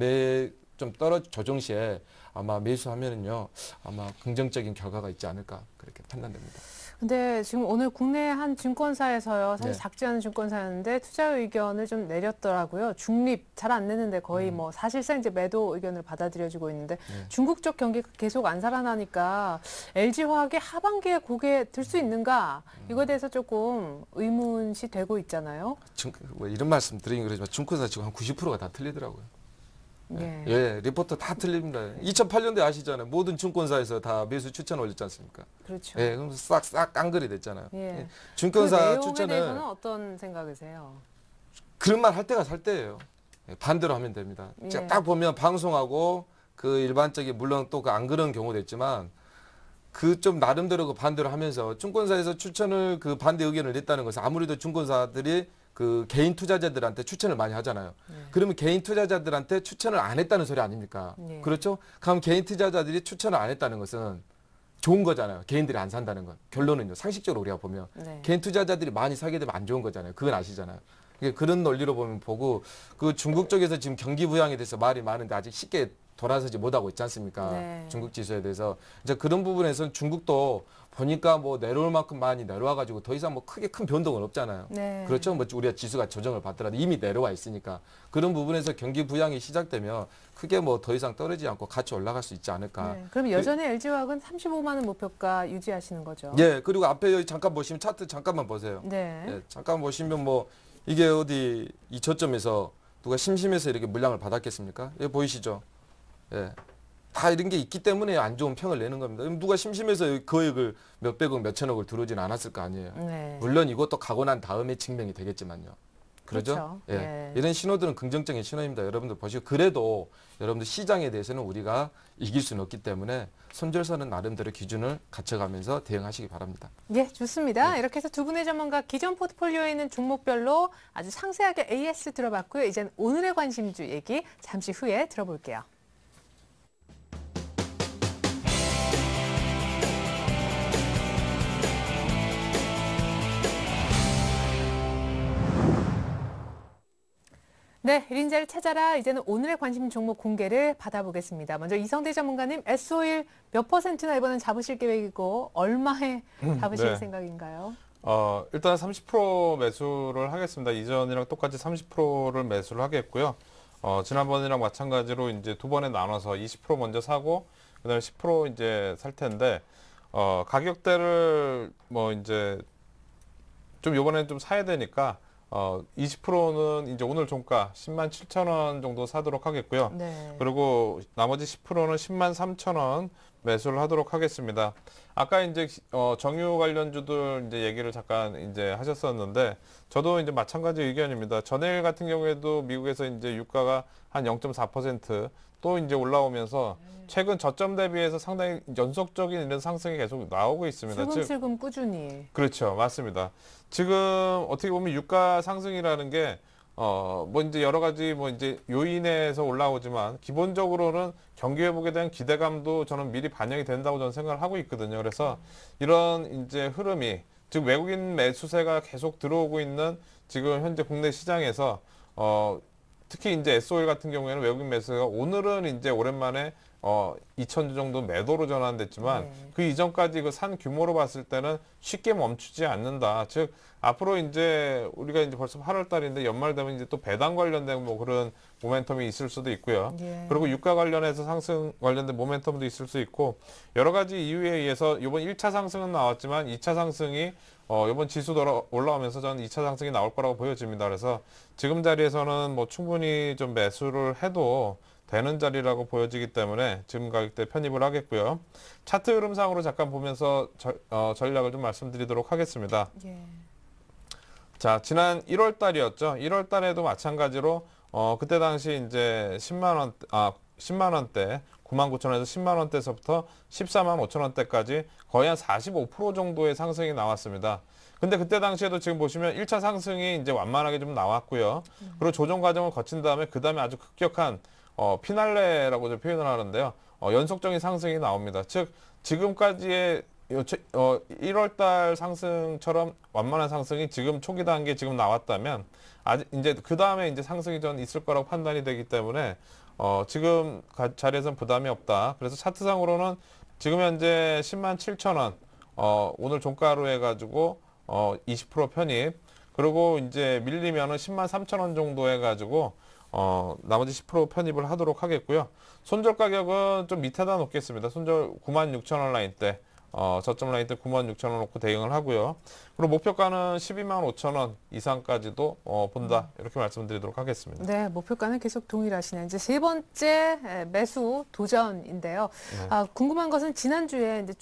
조정 시에 아마 매수하면은요, 아마 긍정적인 결과가 있지 않을까 그렇게 판단됩니다. 근데 지금 오늘 국내 한 증권사에서요, 사실 네. 작지 않은 증권사였는데 투자 의견을 좀 내렸더라고요. 중립 잘 안 내는데 거의 뭐 사실상 이제 매도 의견을 받아들여지고 있는데 네. 중국 쪽 경기가 계속 안 살아나니까 LG화학이 하반기에 고개 들 수 있는가 이거에 대해서 조금 의문시 되고 있잖아요. 뭐 이런 말씀 드리긴 그러지만 증권사 지금 한 90%가 다 틀리더라고요. 네. 예, 리포터 다 틀립니다. 2008년도에 아시잖아요. 모든 증권사에서 다 매수 추천 올렸지 않습니까? 그렇죠. 예, 그럼 싹 깡그리 됐잖아요. 예. 예, 그 증권사 내용에 추천은 대해서는 어떤 생각이세요? 그런 말 할 때가 살 때예요. 예, 반대로 하면 됩니다. 예. 제가 딱 보면 방송하고 그 일반적인 물론 또 그 안 그런 경우도 있지만 그 좀 나름대로 그 반대로 하면서 증권사에서 추천을 그 반대 의견을 냈다는 것은 아무래도 증권사들이 그 개인 투자자들한테 추천을 많이 하잖아요. 그러면 개인 투자자들한테 추천을 안 했다는 소리 아닙니까? 네. 그렇죠? 그럼 개인 투자자들이 추천을 안 했다는 것은 좋은 거잖아요. 개인들이 안 산다는 건. 결론은요. 상식적으로 우리가 보면 네. 개인 투자자들이 많이 사게 되면 안 좋은 거잖아요. 그건 아시잖아요. 그런 논리로 보면 보고 그 중국 쪽에서 지금 경기 부양에 대해서 말이 많은데 아직 쉽게 돌아서지 못하고 있지 않습니까? 네. 중국 지수에 대해서 이제 그런 부분에서는 중국도 보니까 뭐 내려올 만큼 많이 내려와가지고 더 이상 뭐 크게 큰 변동은 없잖아요. 네. 그렇죠. 뭐 우리가 지수가 조정을 받더라도 이미 내려와 있으니까 그런 부분에서 경기 부양이 시작되면 크게 뭐 더 이상 떨어지지 않고 같이 올라갈 수 있지 않을까. 네. 그럼 여전히 LG화학은 35만 원 목표가 유지하시는 거죠? 예. 그리고 앞에 여기 잠깐 보시면 차트 잠깐만 보세요. 네. 예, 잠깐 보시면 뭐 이게 어디 이 저점에서 누가 심심해서 이렇게 물량을 받았겠습니까? 예, 보이시죠? 예. 다 이런 게 있기 때문에 안 좋은 평을 내는 겁니다. 그럼 누가 심심해서 거액을 몇백억, 몇천억을 들어오진 않았을 거 아니에요. 네. 물론 이것도 가고 난 다음에 증명이 되겠지만요. 그러죠? 그렇죠. 예. 네. 이런 신호들은 긍정적인 신호입니다. 여러분들 보시고 그래도 여러분들 시장에 대해서는 우리가 이길 수는 없기 때문에 손절사는 나름대로 기준을 갖춰가면서 대응하시기 바랍니다. 예, 좋습니다. 이렇게 해서 두 분의 전문가 기존 포트폴리오에 있는 종목별로 아주 상세하게 AS 들어봤고요. 이젠 오늘의 관심주 얘기 잠시 후에 들어볼게요. 네, 1인자를 찾아라. 이제는 오늘의 관심 종목 공개를 받아보겠습니다. 먼저 이성대 전문가님, S-오일 몇 %나 이번엔 잡으실 계획이고 얼마에 잡으실 네. 생각인가요? 일단 30% 매수를 하겠습니다. 이전이랑 똑같이 30%를 매수를 하겠고요. 지난번이랑 마찬가지로 이제 두 번에 나눠서 20% 먼저 사고 그다음에 10% 이제 살 텐데 가격대를 뭐 이제 좀 요번엔 좀 사야 되니까 20%는 이제 오늘 종가 10만 7천 원 정도 사도록 하겠고요. 네. 그리고 나머지 10%는 10만 3천 원 매수를 하도록 하겠습니다. 아까 이제 정유 관련주들 이제 얘기를 잠깐 이제 하셨었는데 저도 이제 마찬가지 의견입니다. 전일 같은 경우에도 미국에서 이제 유가가 한 0.4% 또 이제 올라오면서 최근 저점 대비해서 상당히 연속적인 이런 상승이 계속 나오고 있습니다. 슬금슬금 꾸준히. 그렇죠. 맞습니다. 지금 어떻게 보면 유가 상승이라는 게, 뭐 이제 여러 가지 뭐 이제 요인에서 올라오지만 기본적으로는 경기 회복에 대한 기대감도 저는 미리 반영이 된다고 저는 생각을 하고 있거든요. 그래서 이런 이제 흐름이, 즉 외국인 매수세가 계속 들어오고 있는 지금 현재 국내 시장에서, 특히 이제 S-오일 같은 경우에는 외국인 매수가 오늘은 이제 오랜만에 2,000주 정도 매도로 전환됐지만 네. 그 이전까지 그 산 규모로 봤을 때는 쉽게 멈추지 않는다. 즉 앞으로 이제 우리가 이제 벌써 8월 달인데 연말 되면 이제 또 배당 관련된 뭐 그런 모멘텀이 있을 수도 있고요. 예. 그리고 유가 관련해서 상승 관련된 모멘텀도 있을 수 있고 여러 가지 이유에 의해서 이번 1차 상승은 나왔지만 2차 상승이 이번 지수 올라오면서 저는 2차 상승이 나올 거라고 보여집니다. 그래서 지금 자리에서는 뭐 충분히 좀 매수를 해도 되는 자리라고 보여지기 때문에 지금 가격대 편입을 하겠고요. 차트 흐름상으로 잠깐 보면서 전략을 좀 말씀드리도록 하겠습니다. 예. 자, 지난 1월 달이었죠. 1월 달에도 마찬가지로 그때 당시 이제 10만 원대 99,000원에서 10만 원대에서부터 14만 5천 원대까지 거의 한 45% 정도의 상승이 나왔습니다. 근데 그때 당시에도 지금 보시면 1차 상승이 이제 완만하게 좀 나왔고요. 그리고 조정 과정을 거친 다음에 그 다음에 아주 급격한 피날레라고 좀 표현을 하는데요. 연속적인 상승이 나옵니다. 즉 지금까지의 1월 달 상승처럼 완만한 상승이 지금 초기 단계 지금 나왔다면 아직 이제 그 다음에 이제 상승이 전 있을 거라고 판단이 되기 때문에 지금 자리에서는 부담이 없다. 그래서 차트상으로는 지금 현재 10만 7천 원 오늘 종가로 해가지고 20% 편입 그리고 이제 밀리면은 10만 3천 원 정도 해가지고 나머지 10% 편입을 하도록 하겠고요. 손절 가격은 좀 밑에다 놓겠습니다. 손절 9만 6천 원 라인대, 저점 라인대 9만 6천 원 놓고 대응을 하고요. 그리고 목표가는 12만 5천 원 이상까지도 본다. 이렇게 말씀드리도록 하겠습니다. 네, 목표가는 계속 동일하시네요. 이제 세 번째 매수 도전인데요. 네. 궁금한 것은 지난주에 이제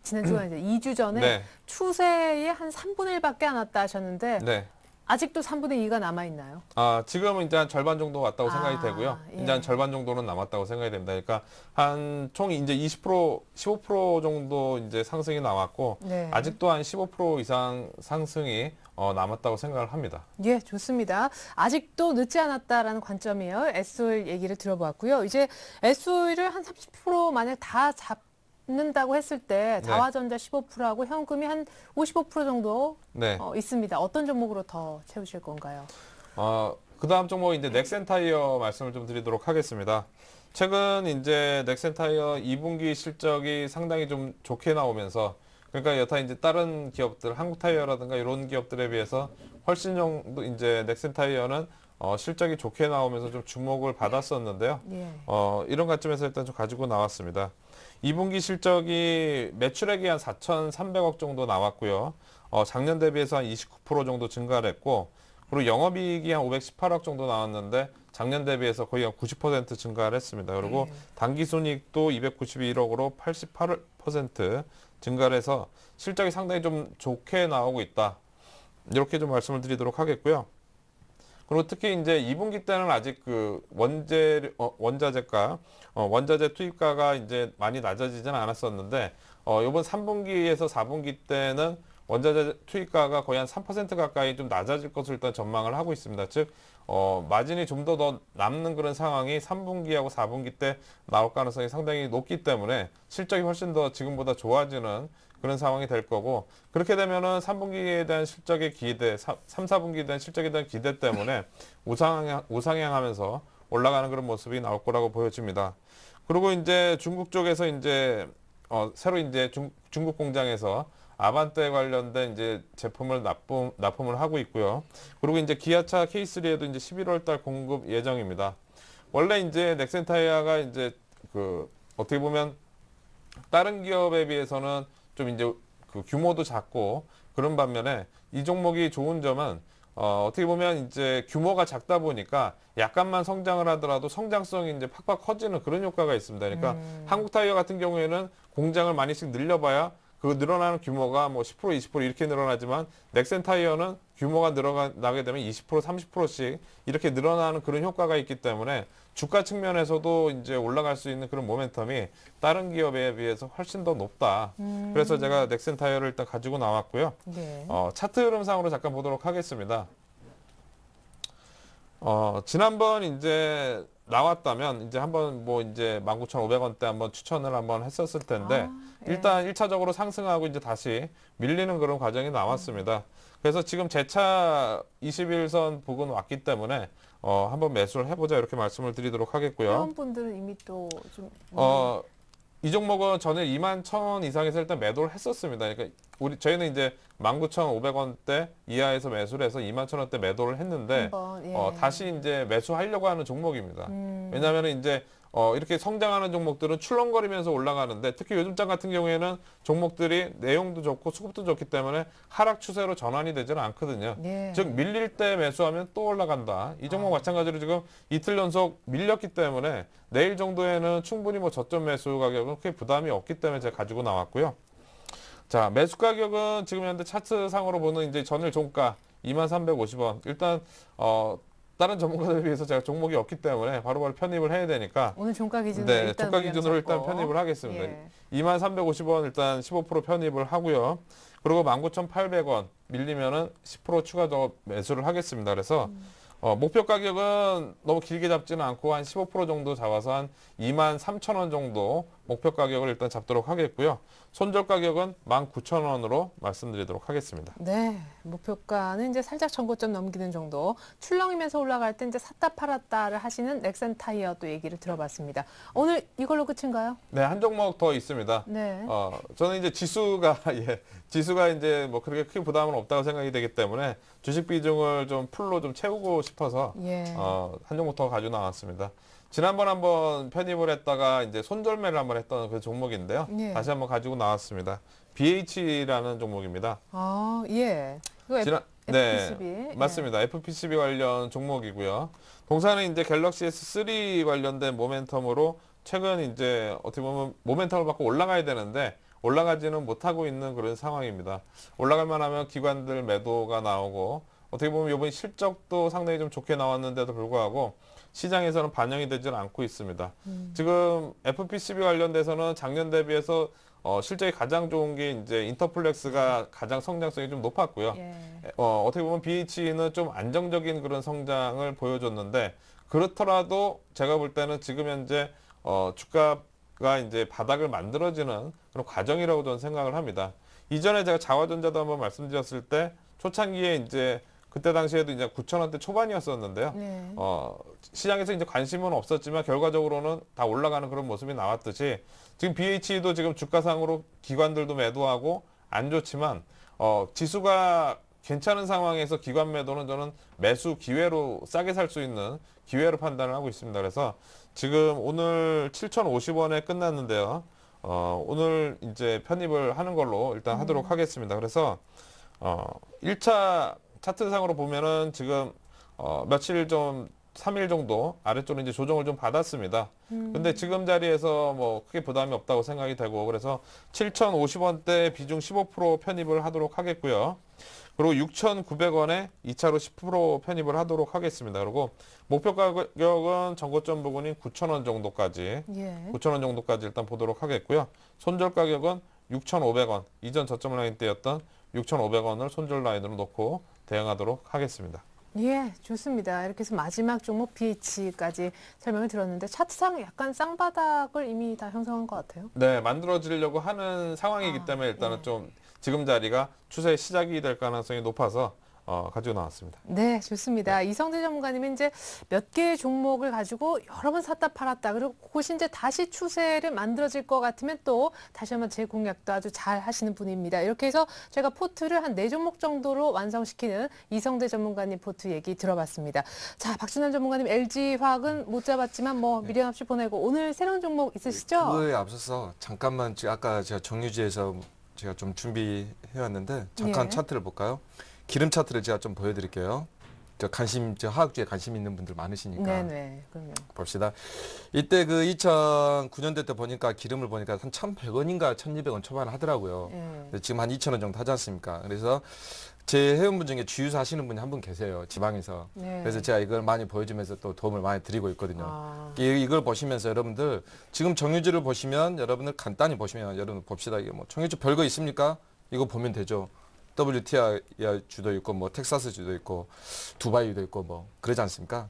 지난주가 이제 2주 전에 네. 추세의 한 3분의 1밖에 안 왔다 하셨는데 네. 아직도 3분의 2가 남아 있나요? 지금은 이제 한 절반 정도 왔다고 생각이 되고요. 예. 이제 한 절반 정도는 남았다고 생각이 됩니다. 그러니까 한 총 이제 20%, 15% 정도 이제 상승이 나왔고 네. 아직도 한 15% 이상 상승이 남았다고 생각을 합니다. 예, 좋습니다. 아직도 늦지 않았다라는 관점이에요. S-오일 얘기를 들어봤고요. 이제 S-오일을 한 30% 만약 다 잡는다고 했을 때 네. 자화전자 15%하고 현금이 한 55% 정도 네. 있습니다. 어떤 종목으로 더 채우실 건가요? 그 다음 종목 이제 넥센타이어 말씀을 좀 드리도록 하겠습니다. 최근 이제 넥센타이어 2분기 실적이 상당히 좀 좋게 나오면서 그러니까 여타 이제 다른 기업들 한국타이어라든가 이런 기업들에 비해서 훨씬 정도 이제 넥센타이어는 실적이 좋게 나오면서 좀 주목을 받았었는데요. 예. 이런 관점에서 일단 좀 가지고 나왔습니다. 2분기 실적이 매출액이 한 4,300억 정도 나왔고요. 작년 대비해서 한 29% 정도 증가를 했고 그리고 영업이익이 한 518억 정도 나왔는데 작년 대비해서 거의 한 90% 증가를 했습니다. 그리고 네. 당기순이익도 291억으로 88% 증가를 해서 실적이 상당히 좀 좋게 나오고 있다. 이렇게 좀 말씀을 드리도록 하겠고요. 그리고 특히 이제 2분기 때는 아직 그 원자재가 원자재 투입가가 이제 많이 낮아지지는 않았었는데 이번 3분기에서 4분기 때는 원자재 투입가가 거의 한 3% 가까이 좀 낮아질 것으로 일단 전망을 하고 있습니다. 즉 마진이 좀 더 남는 그런 상황이 3분기하고 4분기 때 나올 가능성이 상당히 높기 때문에 실적이 훨씬 더 지금보다 좋아지는 그런 상황이 될 거고 그렇게 되면은 3분기에 대한 실적의 기대, 3, 4분기에 대한 실적에 대한 기대 때문에 우상향하면서 올라가는 그런 모습이 나올 거라고 보여집니다. 그리고 이제 중국 쪽에서 이제 새로 이제 중국 공장에서 아반떼 관련된 이제 제품을 납품을 하고 있고요. 그리고 이제 기아차 K3에도 이제 11월 달 공급 예정입니다. 원래 이제 넥센타이어가 이제 그 어떻게 보면 다른 기업에 비해서는 좀 이제 그 규모도 작고 그런 반면에 이 종목이 좋은 점은 어떻게 보면 이제 규모가 작다 보니까 약간만 성장을 하더라도 성장성이 이제 팍팍 커지는 그런 효과가 있습니다. 그러니까 한국타이어 같은 경우에는 공장을 많이씩 늘려봐야 그 늘어나는 규모가 뭐 10%, 20% 이렇게 늘어나지만 넥센 타이어는 규모가 나게 되면 20%, 30%씩 이렇게 늘어나는 그런 효과가 있기 때문에 주가 측면에서도 이제 올라갈 수 있는 그런 모멘텀이 다른 기업에 비해서 훨씬 더 높다. 그래서 제가 넥센 타이어를 일단 가지고 나왔고요. 네. 차트 흐름상으로 잠깐 보도록 하겠습니다. 지난번 이제 나왔다면 이제 한번 뭐 이제 19,500원대 한번 추천을 한번 했었을 텐데 예. 일단 1차적으로 상승하고 이제 다시 밀리는 그런 과정이 나왔습니다. 그래서 지금 재차 21선 부근 왔기 때문에 한번 매수를 해보자 이렇게 말씀을 드리도록 하겠고요. 회원분들은 이미 또 좀 이 종목은 전에 21,000원 이상에서 일단 매도를 했었습니다. 그러니까 저희는 이제 19,500원대 이하에서 매수를 해서 21,000원대 매도를 했는데 한번, 예. 다시 이제 매수하려고 하는 종목입니다. 왜냐하면 이제 이렇게 성장하는 종목들은 출렁거리면서 올라가는데 특히 요즘장 같은 경우에는 종목들이 내용도 좋고 수급도 좋기 때문에 하락 추세로 전환이 되지는 않거든요. 예. 즉 밀릴 때 매수하면 또 올라간다. 이 종목 마찬가지로 지금 이틀 연속 밀렸기 때문에 내일 정도에는 충분히 뭐 저점 매수 가격은 크게 부담이 없기 때문에 제가 가지고 나왔고요. 자, 매수 가격은 지금 현재 차트상으로 보는 이제 전일 종가 2350원. 일단 다른 전문가들에 비해서 제가 종목이 없기 때문에 바로바로 편입을 해야 되니까 오늘 종가 기준으로 네, 일단 종가 기준으로 일단 잡고. 편입을 하겠습니다. 예. 2350원 일단 15% 편입을 하고요. 그리고 19,800원 밀리면은 10% 추가적으로 매수를 하겠습니다. 그래서 목표 가격은 너무 길게 잡지는 않고 한 15% 정도 잡아서 한 23,000원 정도 목표 가격을 일단 잡도록 하겠고요. 손절 가격은 19,000원으로 말씀드리도록 하겠습니다. 네, 목표가는 이제 살짝 전고점 넘기는 정도. 출렁이면서 올라갈 때 이제 샀다 팔았다를 하시는 넥센 타이어도 얘기를 들어봤습니다. 오늘 이걸로 끝인가요? 네, 한 종목 더 있습니다. 네. 저는 이제 지수가 지수가 이제 뭐 그렇게 큰 부담은 없다고 생각이 되기 때문에 주식 비중을 좀 풀로 좀 채우고 싶어서 예. 한 종목 더 가지고 나왔습니다. 지난번 한번 편입을 했다가 이제 손절매를 한번 했던 그 종목인데요. 예. 다시 한번 가지고 나왔습니다. BH라는 종목입니다. 아, 예. 이거 FPCB. 네, 예. 맞습니다. FPCB 관련 종목이고요. 동사는 이제 갤럭시 S3 관련된 모멘텀으로 최근 이제 어떻게 보면 모멘텀을 받고 올라가야 되는데 올라가지는 못하고 있는 그런 상황입니다. 올라갈 만하면 기관들 매도가 나오고 어떻게 보면 이번 실적도 상당히 좀 좋게 나왔는데도 불구하고 시장에서는 반영이 되지는 않고 있습니다. 지금 FPCB 관련돼서는 작년 대비해서 실적이 가장 좋은 게 이제 인터플렉스가 가장 성장성이 좀 높았고요. 예. 어떻게 보면 BH는 좀 안정적인 그런 성장을 보여줬는데 그렇더라도 제가 볼 때는 지금 현재 주가가 이제 바닥을 만들어지는 그런 과정이라고 저는 생각을 합니다. 이전에 제가 자화전자도 한번 말씀드렸을 때 초창기에 이제 그때 당시에도 이제 9,000원대 초반이었었는데요. 네. 시장에서 이제 관심은 없었지만 결과적으로는 다 올라가는 그런 모습이 나왔듯이 지금 BH도 지금 주가상으로 기관들도 매도하고 안 좋지만 지수가 괜찮은 상황에서 기관 매도는 저는 매수 기회로 싸게 살 수 있는 기회로 판단을 하고 있습니다. 그래서 지금 오늘 7,050원에 끝났는데요. 오늘 이제 편입을 하는 걸로 일단 하도록 하겠습니다. 그래서 1차 차트상으로 보면은 지금 며칠 좀 3일 정도 아래쪽으로 이제 조정을 좀 받았습니다. 근데 지금 자리에서 뭐 크게 부담이 없다고 생각이 되고 그래서 7,050원대 비중 15% 편입을 하도록 하겠고요. 그리고 6,900원에 2차로 10% 편입을 하도록 하겠습니다. 그리고 목표 가격은 전고점 부근인 9,000원 정도까지 예. 9,000원 정도까지 일단 보도록 하겠고요. 손절 가격은 6,500원 이전 저점 라인 때였던 6,500원을 손절 라인으로 놓고 대응하도록 하겠습니다. 예, 좋습니다. 이렇게 해서 마지막 종목 BH까지 설명을 들었는데 차트상 약간 쌍바닥을 이미 다 형성한 것 같아요. 네, 만들어지려고 하는 상황이기 때문에 일단은 예. 좀 지금 자리가 추세의 시작이 될 가능성이 높아서 가지고 나왔습니다. 네, 좋습니다. 이성재 전문가님은 이제 몇 개의 종목을 가지고 여러 번 샀다 팔았다. 그리고 그것이 이제 다시 추세를 만들어질 것 같으면 또 다시 한번 재공략도 아주 잘 하시는 분입니다. 이렇게 해서 제가 포트를 한 4종목 정도로 완성시키는 이성재 전문가님 포트 얘기 들어봤습니다. 자, 박준환 전문가님 LG화학은 못 잡았지만 뭐 미련 없이 보내고 오늘 새로운 종목 있으시죠? 그거에 앞서서 잠깐만 아까 제가 정유지에서 제가 좀 준비해 왔는데 잠깐 예. 차트를 볼까요? 기름 차트를 제가 좀 보여드릴게요. 저 화학주에 관심 있는 분들 많으시니까 네네. 그러면. 봅시다. 이때 그 2009년대 때 보니까 기름을 보니까 한 1,100원인가 1,200원 초반 하더라고요. 예. 근데 지금 한 2,000원 정도 하지 않습니까? 그래서 제 회원분 중에 주유소 하시는 분이 한 분 계세요. 지방에서. 네. 그래서 제가 이걸 많이 보여주면서 또 도움을 많이 드리고 있거든요. 아. 이걸 보시면서 여러분들 지금 정유주를 보시면 여러분들 간단히 보시면 여러분 봅시다. 이게 뭐 정유주 별거 있습니까? 이거 보면 되죠. WTI 주도 있고 뭐 텍사스 주도 있고 두바이도 있고 뭐 그러지 않습니까?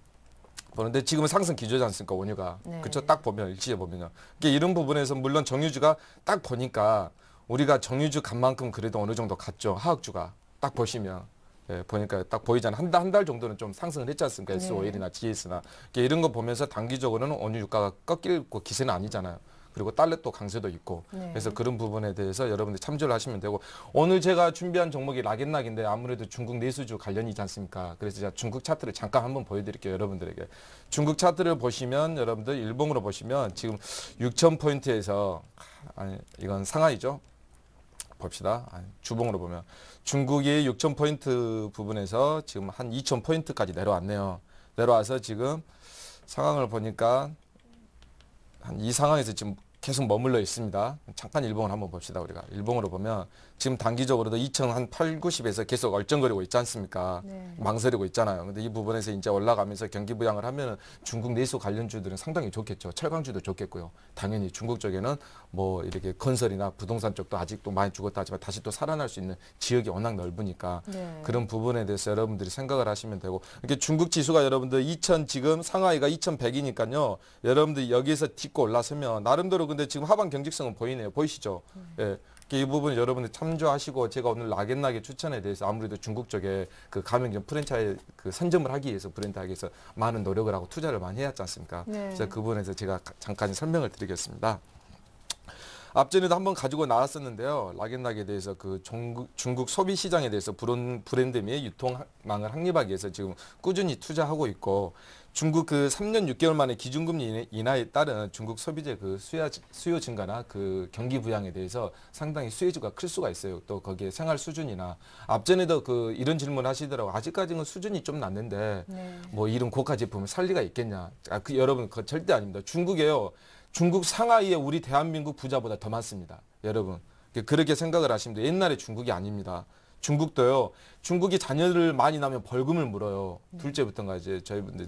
그런데 지금은 상승 기조지 않습니까? 원유가. 네. 그렇죠? 딱 보면 일시에 보면요. 이런 부분에서 물론 정유주가 딱 보니까 우리가 정유주 간 만큼 그래도 어느 정도 갔죠. 화학주가 딱 보시면. 예, 보니까 딱 보이잖아요. 한 달 정도는 좀 상승을 했지 않습니까? 네. S-OIL이나 GS나. 이런 거 보면서 단기적으로는 원유 유가가 꺾일 기세는 아니잖아요. 그리고 달러 또 강세도 있고. 네. 그래서 그런 부분에 대해서 여러분들 참조를 하시면 되고 오늘 제가 준비한 종목이 락앤락인데 아무래도 중국 내수주 관련이지 않습니까? 그래서 제가 중국 차트를 잠깐 한번 보여드릴게요. 여러분들에게. 중국 차트를 보시면 여러분들 일봉으로 보시면 지금 6,000포인트에서 아니 이건 상하이죠. 봅시다. 주봉으로 보면 중국이 6,000포인트 부분에서 지금 한 2,000포인트까지 내려왔네요. 내려와서 지금 상황을 보니까 한 이 상황에서 지금 계속 머물러 있습니다. 잠깐 일봉을 한번 봅시다. 우리가 일봉으로 보면 지금 단기적으로도 2,008, 90에서 계속 얼쩡거리고 있지 않습니까? 네. 망설이고 있잖아요. 근데 이 부분에서 이제 올라가면서 경기 부양을 하면 중국 내수 관련주들은 상당히 좋겠죠. 철강주도 좋겠고요. 당연히 중국 쪽에는 뭐 이렇게 건설이나 부동산 쪽도 아직도 많이 죽었다 하지만 다시 또 살아날 수 있는 지역이 워낙 넓으니까 네. 그런 부분에 대해서 여러분들이 생각을 하시면 되고 이렇게 중국 지수가 여러분들 2,000 지금 상하이가 2,100이니까요. 여러분들 여기에서 딛고 올라서면 나름대로 근데 지금 하방 경직성은 보이네요. 보이시죠? 예. 이 부분 여러분들 참조하시고 제가 오늘 락앤락의 추천에 대해서 아무래도 중국 쪽에 그 가맹점 프랜차이즈 그 선점을 하기 위해서 브랜드 하기 위해서 많은 노력을 하고 투자를 많이 해왔지 않습니까? 네. 그래서 그 부분에서 제가 잠깐 설명을 드리겠습니다. 앞전에도 한번 가지고 나왔었는데요. 락앤락에 대해서 그 중국 소비 시장에 대해서 브랜드 및 유통망을 확립하기 위해서 지금 꾸준히 투자하고 있고 중국 그 3년 6개월 만에 기준금리 인하에 따른 중국 소비재 그 수요 증가나 그 경기 부양에 대해서 상당히 수혜주가 클 수가 있어요. 또 거기에 생활 수준이나 앞전에도 그 이런 질문 하시더라고. 아직까지는 수준이 좀 낮는데 네. 뭐 이런 고가 제품을 살 리가 있겠냐? 여러분 그거 절대 아닙니다. 중국에요. 중국 상하이에 우리 대한민국 부자보다 더 많습니다. 여러분 그렇게 생각을 하시면 돼요. 옛날에 중국이 아닙니다. 중국도요. 중국이 자녀를 많이 낳으면 벌금을 물어요. 둘째부터가 이제 저희분들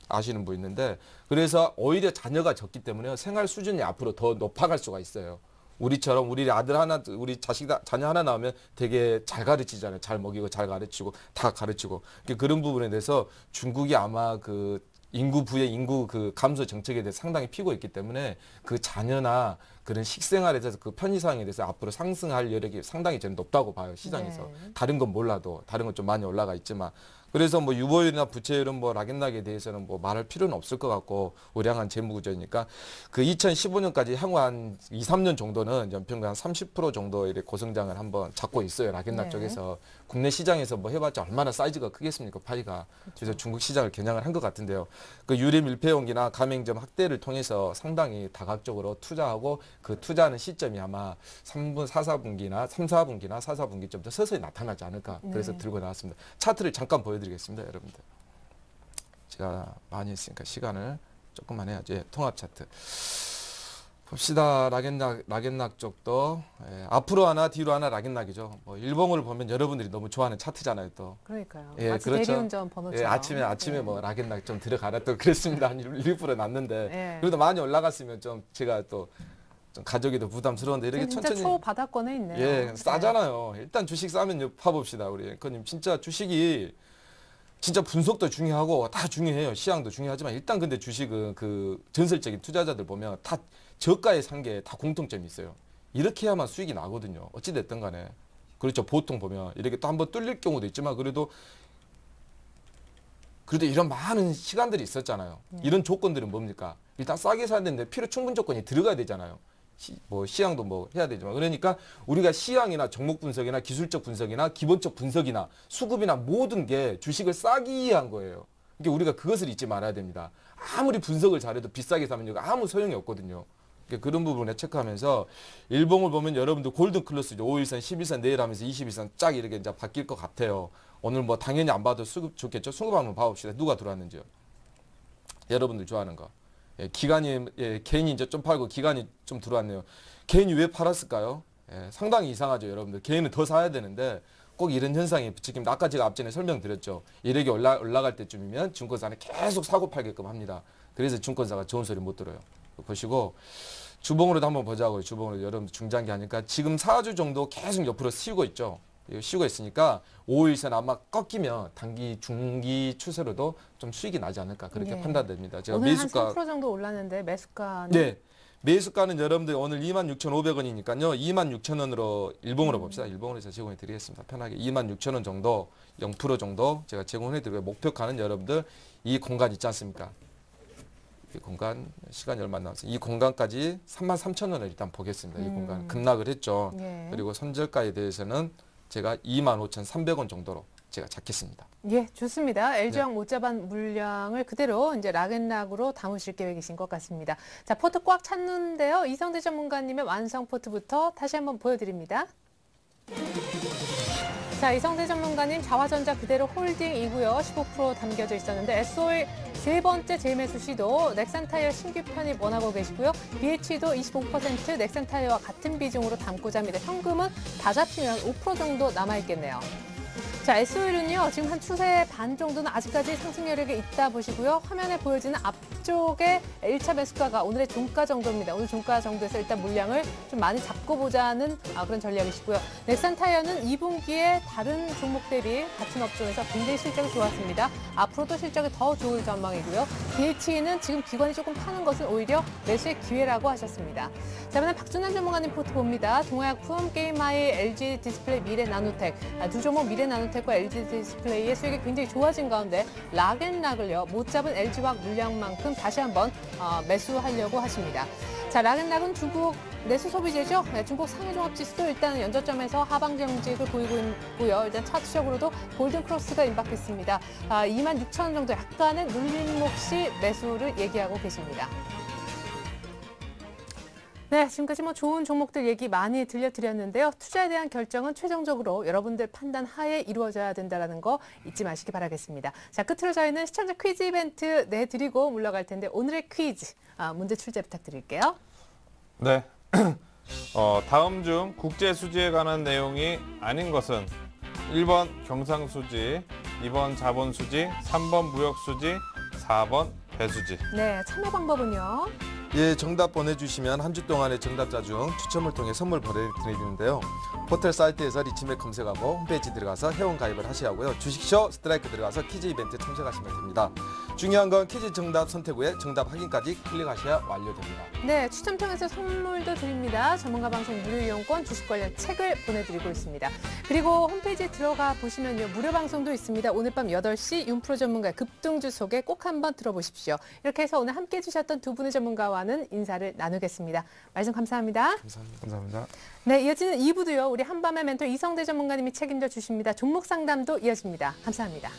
아시는 분 있는데 그래서 오히려 자녀가 적기 때문에 생활 수준이 앞으로 더 높아갈 수가 있어요. 우리처럼 우리 아들 하나, 우리 자녀 하나 나오면 되게 잘 가르치잖아요. 잘 먹이고 잘 가르치고 다 가르치고 그런 부분에 대해서 중국이 아마 그 인구 그 감소 정책에 대해서 상당히 피고 있기 때문에 그 자녀나 그런 식생활에 대해서 그 편의사항에 대해서 앞으로 상승할 여력이 상당히 저는 높다고 봐요. 시장에서. 네. 다른 건 몰라도 다른 건 좀 많이 올라가 있지만 그래서 뭐 유보율이나 부채율은 뭐 락앤락에 대해서는 뭐 말할 필요는 없을 것 같고 우량한 재무구조니까 그 2015년까지 향후 한 2, 3년 정도는 연평균 한 30% 정도 이렇게 고성장을 한번 잡고 있어요. 락앤락 네. 쪽에서 국내 시장에서 뭐 해봤자 얼마나 사이즈가 크겠습니까 파이가. 그래서 중국 시장을 겨냥을 한 것 같은데요. 그 유림 밀폐용기나 가맹점 확대를 통해서 상당히 다각적으로 투자하고 그 투자하는 시점이 아마 3, 4분기나 4분기쯤 더 서서히 나타나지 않을까. 그래서 네. 들고 나왔습니다. 차트를 잠깐 보여드리겠습니다, 여러분들. 제가 많이 했으니까 시간을 조금만 해야지. 예, 통합 차트. 봅시다. 락앤락 쪽도 앞으로 하나 뒤로 하나 락앤락이죠. 뭐 일봉을 보면 여러분들이 너무 좋아하는 차트잖아요, 또. 그러니까요. 예, 마치 그렇죠. 대리운전 번호처럼. 예, 아침에 뭐 락앤락 좀 들어가라 또 그랬습니다. 한 1% 났는데 예. 그래도 많이 올라갔으면 좀 제가 또 좀 가족이 더 부담스러운데 이렇게 진짜 천천히 초바닥권에 있네요. 예, 싸잖아요. 일단 주식 싸면 파봅시다, 우리 앵커님. 진짜 주식이 진짜 분석도 중요하고 다 중요해요. 시향도 중요하지만 일단 근데 주식은 그 전설적인 투자자들 보면 다 저가에 산 게 다 공통점이 있어요. 이렇게 해야만 수익이 나거든요. 어찌 됐든 간에. 그렇죠. 보통 보면 이렇게 또 한번 뚫릴 경우도 있지만 그래도 이런 많은 시간들이 있었잖아요. 이런 조건들은 뭡니까? 일단 싸게 사야 되는데 필요 충분 조건이 들어가야 되잖아요. 시향도 뭐 해야 되지만 그러니까 우리가 시향이나 종목 분석이나 기술적 분석이나 기본적 분석이나 수급이나 모든 게 주식을 싸기 위한 거예요. 그러니까 우리가 그것을 잊지 말아야 됩니다. 아무리 분석을 잘해도 비싸게 사면 이거 아무 소용이 없거든요. 그러니까 그런 부분에 체크하면서 일봉을 보면 여러분들 골든 클래스죠. 5일선, 11선 내일 하면서 21선 쫙 이렇게 이제 바뀔 것 같아요. 오늘 뭐 당연히 안 봐도 수급 좋겠죠. 수급 한번 봐봅시다. 누가 들어왔는지요. 여러분들 좋아하는 거. 예, 기관이 개인이 이제 좀 팔고 기관이 좀 들어왔네요. 개인이 왜 팔았을까요? 상당히 이상하죠, 여러분들. 개인은 더 사야 되는데 꼭 이런 현상이 지금 아까 제가 앞전에 설명드렸죠. 이력이 올라갈 때쯤이면 증권사는 계속 사고 팔게끔 합니다. 그래서 증권사가 좋은 소리 못 들어요. 보시고 주봉으로도 한번 보자고요. 주봉으로 여러분들 중장기 하니까 지금 4주 정도 계속 옆으로 쉬고 있죠. 쉬고 있으니까 5일선 아마 꺾이면 단기, 중기 추세로도 좀 수익이 나지 않을까 그렇게 판단됩니다. 제가 오늘 매수가 한 3% 정도 올랐는데 매수가는 네. 매수가는 여러분들 오늘 26,500원이니까요. 26,000원으로 일봉으로 봅시다. 일봉으로 제가 제공해 드리겠습니다. 편하게 26,000원 정도 0% 정도 제가 제공해 드리고요. 목표가는 여러분들 이 공간 있지 않습니까? 이 공간 시간이 얼마 안 남았어요. 이 공간까지 33,000원을 일단 보겠습니다. 이 공간 급락을 했죠. 예. 그리고 선저가에 대해서는 제가 25,300원 정도로 제가 잡겠습니다. 예, 좋습니다. LG화학 못 잡은 물량을 그대로 이제 락앤락으로 담으실 계획이신 것 같습니다. 자, 포트 꽉 찼는데요. 이성대 전문가님의 완성 포트부터 다시 한번 보여드립니다. 자, 이성대 전문가님 자화전자 그대로 홀딩이고요. 15% 담겨져 있었는데 SO일 세 번째 재매수 시도 넥산타이어 신규 편입 원하고 계시고요. BH도 25% 넥산타이어와 같은 비중으로 담고자 합니다. 현금은 다 잡히면 5% 정도 남아있겠네요. 자, SO일은요, 지금 한 추세 반 정도는 아직까지 상승 여력이 있다 보시고요. 화면에 보여지는 앞쪽에 1차 매수가가 오늘의 종가 정도입니다. 오늘 종가 정도에서 일단 물량을 좀 많이 잡고 보자는 그런 전략이시고요. 넥산 타이어는 2분기에 다른 종목 대비 같은 업종에서 굉장히 실적이 좋았습니다. 앞으로도 실적이 더 좋을 전망이고요. BH는 지금 기관이 조금 파는 것은 오히려 매수의 기회라고 하셨습니다. 자, 이번엔 박준환 전문가님 포트 봅니다. 동화약품, 게임하이, LG 디스플레이, 미래나노텍. 두 종목 미래나노텍과 LG 디스플레이의 수익이 굉장히 좋아진 가운데 락앤락을요, 못 잡은 LG화학 물량만큼 다시 한번 매수하려고 하십니다. 자, 락앤락은 중국 내수 소비재죠. 네, 중국 상해종합지수도 일단 연저점에서 하방지 형직을 보이고 있고요. 일단 차트적으로도 골든크로스가 임박했습니다. 26,000원 정도 약간의 눌림 몫이 매수를 얘기하고 계십니다. 네, 지금까지 뭐 좋은 종목들 얘기 많이 들려드렸는데요. 투자에 대한 결정은 최종적으로 여러분들 판단 하에 이루어져야 된다는 거 잊지 마시기 바라겠습니다. 자, 끝으로 저희는 시청자 퀴즈 이벤트 내드리고 물러갈 텐데 오늘의 퀴즈, 문제 출제 부탁드릴게요. 네. 다음 중 국제수지에 관한 내용이 아닌 것은 1번 경상수지, 2번 자본수지, 3번 무역수지, 4번 배수지. 네, 참여 방법은요. 예, 정답 보내주시면 한 주 동안의 정답자 중 추첨을 통해 선물 보내드리는데요. 포털 사이트에서 리치맥 검색하고 홈페이지 들어가서 회원 가입을 하셔야 하고요. 주식쇼 스트라이크 들어가서 퀴즈 이벤트 참석하시면 됩니다. 중요한 건 퀴즈 정답 선택 후에 정답 확인까지 클릭하셔야 완료됩니다. 네, 추첨 통해서 선물도 드립니다. 전문가 방송 무료 이용권, 주식 관련 책을 보내드리고 있습니다. 그리고 홈페이지에 들어가 보시면요, 무료 방송도 있습니다. 오늘 밤 8시 윤프로 전문가의 급등주 소개 꼭 한번 들어보십시오. 이렇게 해서 오늘 함께해 주셨던 두 분의 전문가와는 인사를 나누겠습니다. 말씀 감사합니다. 감사합니다. 네, 이어지는 2부도요. 우리 한밤의 멘토 이성대 전문가님이 책임져 주십니다. 종목 상담도 이어집니다. 감사합니다.